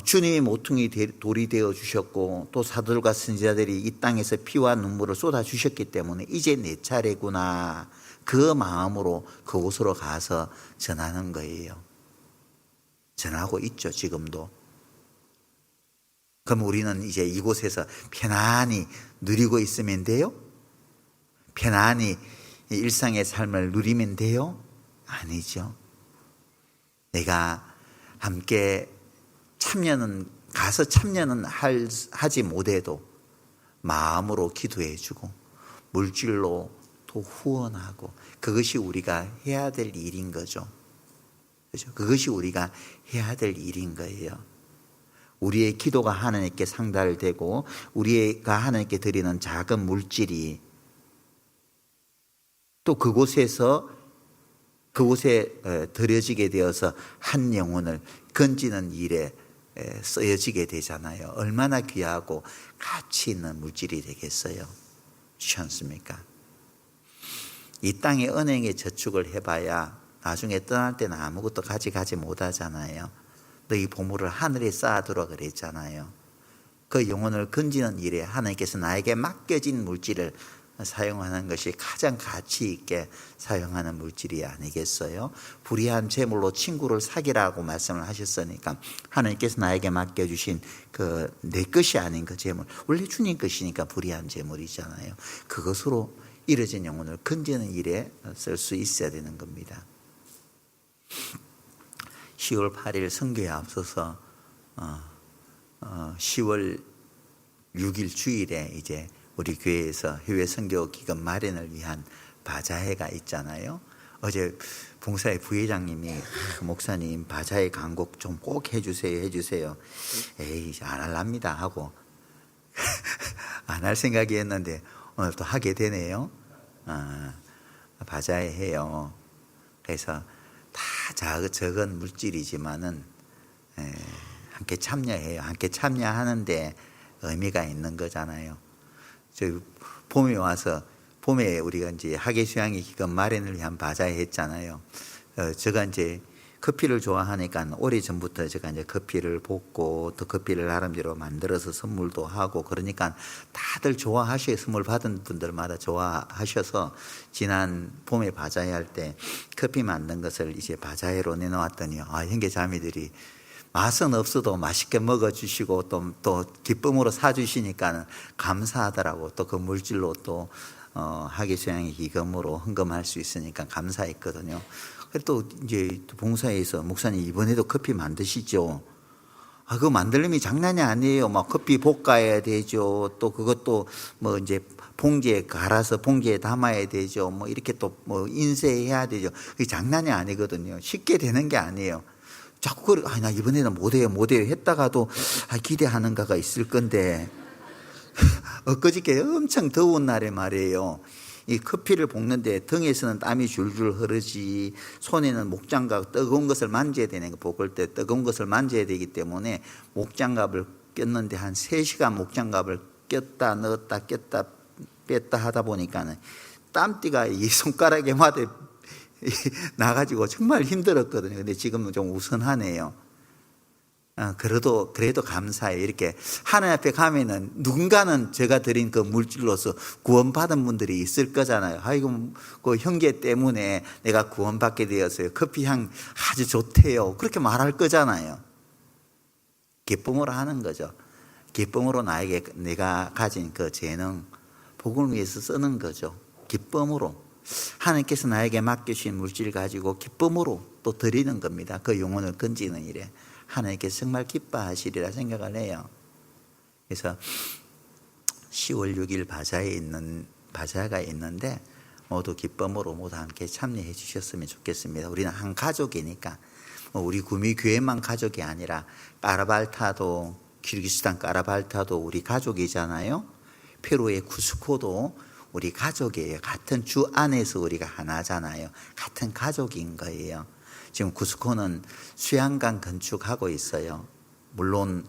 Speaker 1: 주님이 모퉁이 돌이 되어 주셨고 또 사도들과 선지자들이 이 땅에서 피와 눈물을 쏟아 주셨기 때문에 이제 내 차례구나, 그 마음으로 그곳으로 가서 전하는 거예요. 전하고 있죠, 지금도. 그럼 우리는 이제 이곳에서 편안히 누리고 있으면 돼요? 편안히 일상의 삶을 누리면 돼요? 아니죠. 내가 함께 가서 참여는 하지 못해도 마음으로 기도해 주고 물질로 또 후원하고, 그것이 우리가 해야 될 일인 거죠. 그렇죠? 그것이 우리가 해야 될 일인 거예요. 우리의 기도가 하나님께 상달되고 우리가 하나님께 드리는 작은 물질이 또 그곳에 드려지게 되어서 한 영혼을 건지는 일에 쓰여지게 되잖아요. 얼마나 귀하고 가치 있는 물질이 되겠어요. 그렇지 않습니까? 이 땅에 은행에 저축을 해봐야 나중에 떠날 때는 아무것도 가지 못하잖아요. 너희 보물을 하늘에 쌓아두라 그랬잖아요. 그 영혼을 건지는 일에 하나님께서 나에게 맡겨진 물질을 사용하는 것이 가장 가치 있게 사용하는 물질이 아니겠어요? 불의한 재물로 친구를 사귀라고 말씀을 하셨으니까 하나님께서 나에게 맡겨주신 그 내 것이 아닌 그 재물, 원래 주님 것이니까 불의한 재물이잖아요. 그것으로 잃어진 영혼을 건지는 일에 쓸 수 있어야 되는 겁니다. 10월 8일 선교에 앞서서 10월 6일 주일에 이제 우리 교회에서 해외 선교 기금 마련을 위한 바자회가 있잖아요. 어제 봉사의 부회장님이 목사님 바자회 간곡 좀 꼭 해주세요. 에이 안 할랍니다 하고 안 할 생각이었는데 오늘 또 하게 되네요. 바자회 해요. 그래서 다 적은 물질이지만은 함께 참여해요. 함께 참여하는데 의미가 있는 거잖아요. 저 봄에 와서 봄에 우리가 이제 학예 수양의 기금 마련을 위한 바자회 했잖아요. 제가 이제 커피를 좋아하니까 오래 전부터 제가 이제 커피를 볶고 또 커피를 나름대로 만들어서 선물도 하고 그러니까 다들 좋아하셔. 선물 받은 분들마다 좋아하셔서 지난 봄에 바자회 할 때 커피 만든 것을 이제 바자회로 내놓았더니 형제자매들이 맛은 없어도 맛있게 먹어주시고 또 기쁨으로 사주시니까 감사하더라고. 또 그 물질로 또 학예 수양의 기금으로 헌금할 수 있으니까 감사했거든요. 또 이제 봉사에서 목사님 이번에도 커피 만드시죠? 그거 만들려면 장난이 아니에요. 막 커피 볶아야 되죠. 또 그것도 뭐 이제 봉지에 갈아서 봉지에 담아야 되죠. 뭐 이렇게 또 뭐 인쇄해야 되죠. 그게 장난이 아니거든요. 쉽게 되는 게 아니에요. 자꾸 나 이번에는 못해요 했다가도 기대하는가가 있을 건데 엊그저께 엄청 더운 날에 말이에요. 이 커피를 볶는데 등에서는 땀이 줄줄 흐르지 손에는 목장갑 뜨거운 것을 만져야 되는 거 볶을 때 뜨거운 것을 만져야 되기 때문에 목장갑을 꼈는데 한 3시간 목장갑을 꼈다 넣었다 꼈다 뺐다 하다 보니까는 땀띠가 이 손가락에 나가지고 정말 힘들었거든요. 근데 지금은 좀 우선하네요. 그래도 감사해요. 이렇게 하나님 앞에 가면은 누군가는 제가 드린 그 물질로서 구원받은 분들이 있을 거잖아요. 아이고, 그 형제 때문에 내가 구원받게 되었어요. 커피 향 아주 좋대요. 그렇게 말할 거잖아요. 기쁨으로 하는 거죠. 기쁨으로 내가 가진 그 재능, 복음을 위해서 쓰는 거죠. 기쁨으로. 하나님께서 나에게 맡기신 물질 가지고 기쁨으로 또 드리는 겁니다. 그 영혼을 건지는 일에. 하나님께서 정말 기뻐하시리라 생각을 해요. 그래서 10월 6일 바자회가 있는데 모두 기쁨으로 모두 함께 참여해 주셨으면 좋겠습니다. 우리는 한 가족이니까 우리 구미교회만 가족이 아니라 까라발타도 키르기스탄 까라발타도 우리 가족이잖아요. 페루의 쿠스코도 우리 가족이에요. 같은 주 안에서 우리가 하나잖아요. 같은 가족인 거예요. 지금 쿠스코는 수양관 건축하고 있어요. 물론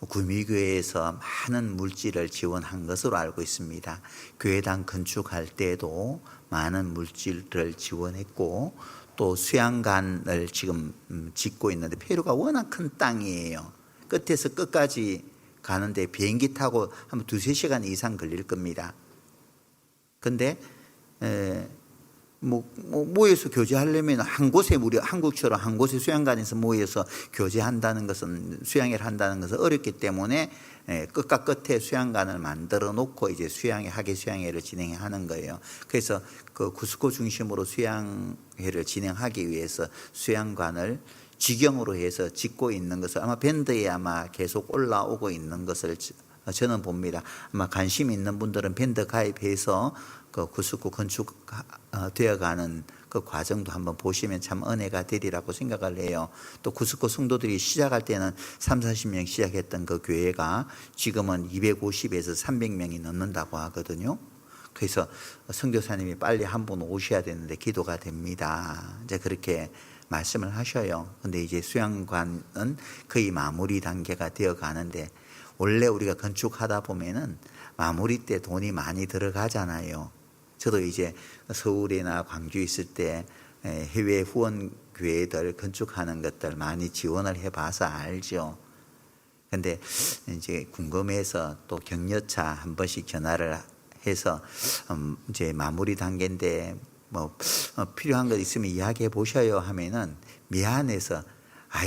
Speaker 1: 구미교회에서 많은 물질을 지원한 것으로 알고 있습니다. 교회당 건축할 때도 많은 물질을 지원했고 또 수양관을 지금 짓고 있는데 페루가 워낙 큰 땅이에요. 끝에서 끝까지 가는데 비행기 타고 한 2-3시간 이상 걸릴 겁니다. 근데 모여서 교제하려면 한 곳에 우리 한국처럼 한 곳에 수양관에서 모여서 교제한다는 것은 수양회를 한다는 것은 어렵기 때문에 끝과 끝에 수양관을 만들어 놓고 이제 학예 수양회를 진행하는 거예요. 그래서 그 구스코 중심으로 수양회를 진행하기 위해서 수양관을 직영으로 해서 짓고 있는 것을 아마 밴드에 아마 계속 올라오고 있는 것을 저는 봅니다. 아마 관심 있는 분들은 밴드 가입해서 그 구스코 건축 되어가는 그 과정도 한번 보시면 참 은혜가 되리라고 생각을 해요. 또 구스코 성도들이 시작할 때는 30-40명 시작했던 그 교회가 지금은 250에서 300명이 넘는다고 하거든요. 그래서 선교사님이 빨리 한 분 오셔야 되는데 기도가 됩니다. 이제 그렇게 말씀을 하셔요. 근데 이제 수양관은 거의 마무리 단계가 되어 가는데, 원래 우리가 건축하다 보면은 마무리 때 돈이 많이 들어가잖아요. 저도 이제 서울이나 광주 있을 때 해외 후원 교회들 건축하는 것들 많이 지원을 해봐서 알죠. 근데 이제 궁금해서 또 격려차 한 번씩 전화를 해서 이제 마무리 단계인데 필요한 것 있으면 이야기해 보셔요 하면은 미안해서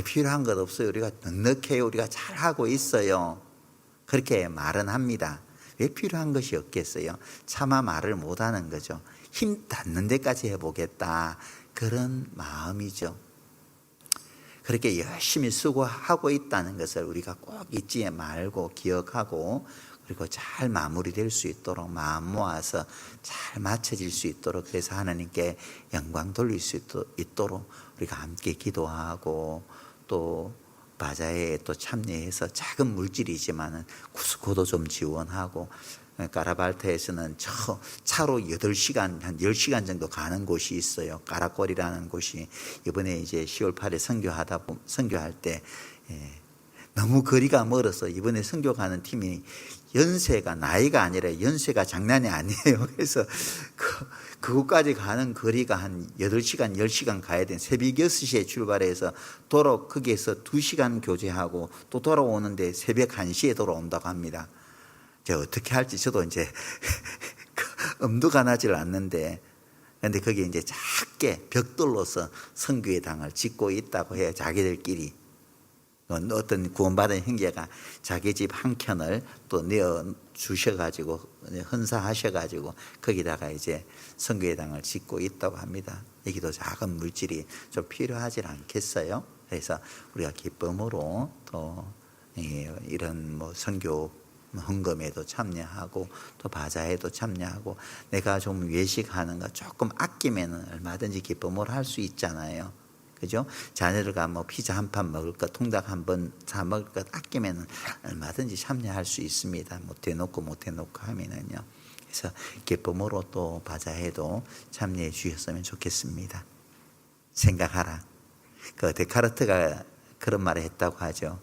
Speaker 1: 필요한 것 없어요. 우리가 넉넉해요. 우리가 잘하고 있어요. 그렇게 말은 합니다. 왜 필요한 것이 없겠어요? 차마 말을 못하는 거죠. 힘 닿는 데까지 해보겠다, 그런 마음이죠. 그렇게 열심히 수고하고 있다는 것을 우리가 꼭 잊지 말고 기억하고, 그리고 잘 마무리될 수 있도록 마음 모아서 잘 맞춰질 수 있도록, 그래서 하나님께 영광 돌릴 수 있도록 우리가 함께 기도하고, 또 바자회에 또 참여해서 작은 물질이지만은 구스코도 좀 지원하고, 까라발타에서는 차로 8시간, 한 10시간 정도 가는 곳이 있어요. 까라꼬리라는 곳이. 이번에 이제 10월 8일 선교할 때 너무 거리가 멀어서 이번에 선교 가는 팀이 나이가 아니라 연세가 장난이 아니에요. 그래서 그곳까지 가는 거리가 한 8시간, 10시간 가야 돼. 새벽 6시에 출발해서 거기에서 2시간 교제하고 또 돌아오는데 새벽 1시에 돌아온다고 합니다. 제가 어떻게 할지 저도 이제 엄두가 나질 않는데, 근데 거기에 이제 작게 벽돌로서 선교의 당을 짓고 있다고 해요. 자기들끼리. 어떤 구원받은 형제가 자기 집 한 켠을 또 내어 주셔가지고 헌사하셔가지고 거기다가 이제 선교의 당을 짓고 있다고 합니다. 여기도 작은 물질이 좀 필요하지 않겠어요? 그래서 우리가 기쁨으로 또 이런 선교 헌금에도 참여하고 또 바자에도 참여하고, 내가 좀 외식하는 거 조금 아끼면 얼마든지 기쁨으로 할 수 있잖아요. 그죠? 자녀들과 피자 한 판 먹을 것, 통닭 한 번 사 먹을 것 아끼면 얼마든지 참여할 수 있습니다. 못 해놓고 하면은요. 그래서 기쁨으로 또 바자회도 참여해 주셨으면 좋겠습니다. 생각하라. 데카르트가 그런 말을 했다고 하죠.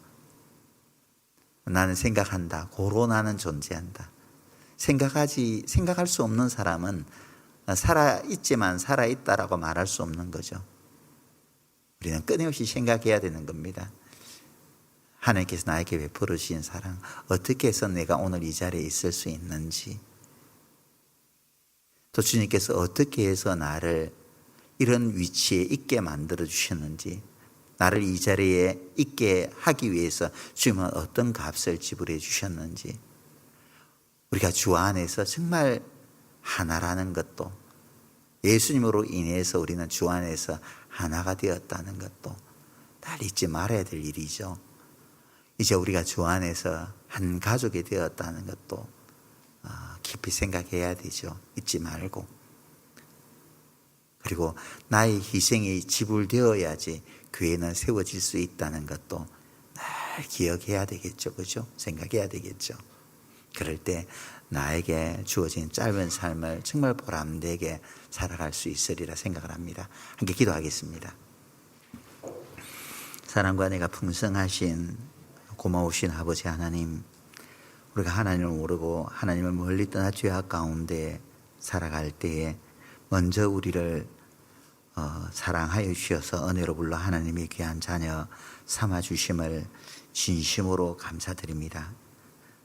Speaker 1: 나는 생각한다. 고로 나는 존재한다. 생각할 수 없는 사람은 살아있지만 살아있다라고 말할 수 없는 거죠. 우리는 끊임없이 생각해야 되는 겁니다. 하나님께서 나에게 베풀어 주신 사랑, 어떻게 해서 내가 오늘 이 자리에 있을 수 있는지, 또 주님께서 어떻게 해서 나를 이런 위치에 있게 만들어 주셨는지, 나를 이 자리에 있게 하기 위해서 주님은 어떤 값을 지불해 주셨는지, 우리가 주 안에서 정말 하나라는 것도, 예수님으로 인해서 우리는 주 안에서 하나가 되었다는 것도 다 잊지 말아야 될 일이죠. 이제 우리가 주 안에서 한 가족이 되었다는 것도 깊이 생각해야 되죠. 잊지 말고. 그리고 나의 희생이 지불되어야지 교회는 세워질 수 있다는 것도 늘 기억해야 되겠죠. 그죠? 생각해야 되겠죠. 그럴 때 나에게 주어진 짧은 삶을 정말 보람되게 살아갈 수 있으리라 생각을 합니다. 함께 기도하겠습니다. 사랑과 내가 풍성하신 고마우신 아버지 하나님, 우리가 하나님을 모르고 하나님을 멀리 떠나 죄악 가운데 살아갈 때에 먼저 우리를 사랑하여 주셔서 은혜로 불러 하나님의 귀한 자녀 삼아 주심을 진심으로 감사드립니다.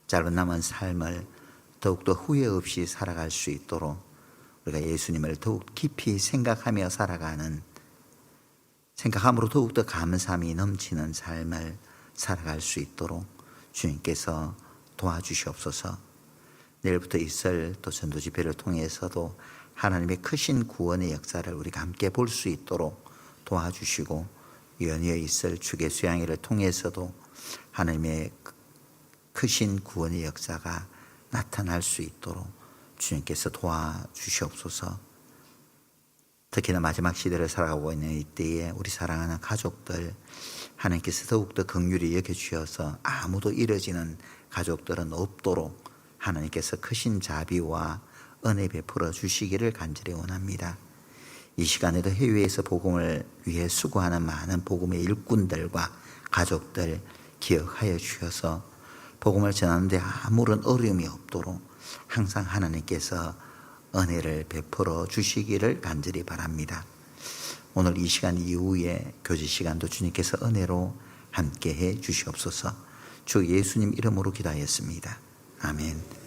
Speaker 1: 짧은 남은 삶을 더욱더 후회 없이 살아갈 수 있도록 우리가 예수님을 더욱 깊이 생각하며 살아가는, 생각함으로 더욱더 감사함이 넘치는 삶을 살아갈 수 있도록 주님께서 도와주시옵소서. 내일부터 있을 또 전도 집회를 통해서도 하나님의 크신 구원의 역사를 우리가 함께 볼 수 있도록 도와주시고, 연이어 있을 주계 수양회를 통해서도 하나님의 크신 구원의 역사가 나타날 수 있도록 주님께서 도와주시옵소서. 특히나 마지막 시대를 살아가고 있는 이때에 우리 사랑하는 가족들, 하나님께서 더욱더 긍휼히 여겨주셔서 아무도 이뤄지는 가족들은 없도록 하나님께서 크신 자비와 은혜 베풀어 주시기를 간절히 원합니다. 이 시간에도 해외에서 복음을 위해 수고하는 많은 복음의 일꾼들과 가족들 기억하여 주셔서 복음을 전하는데 아무런 어려움이 없도록 항상 하나님께서 은혜를 베풀어 주시기를 간절히 바랍니다. 오늘 이 시간 이후에 교제 시간도 주님께서 은혜로 함께해 주시옵소서. 주 예수님 이름으로 기도하였습니다. 아멘.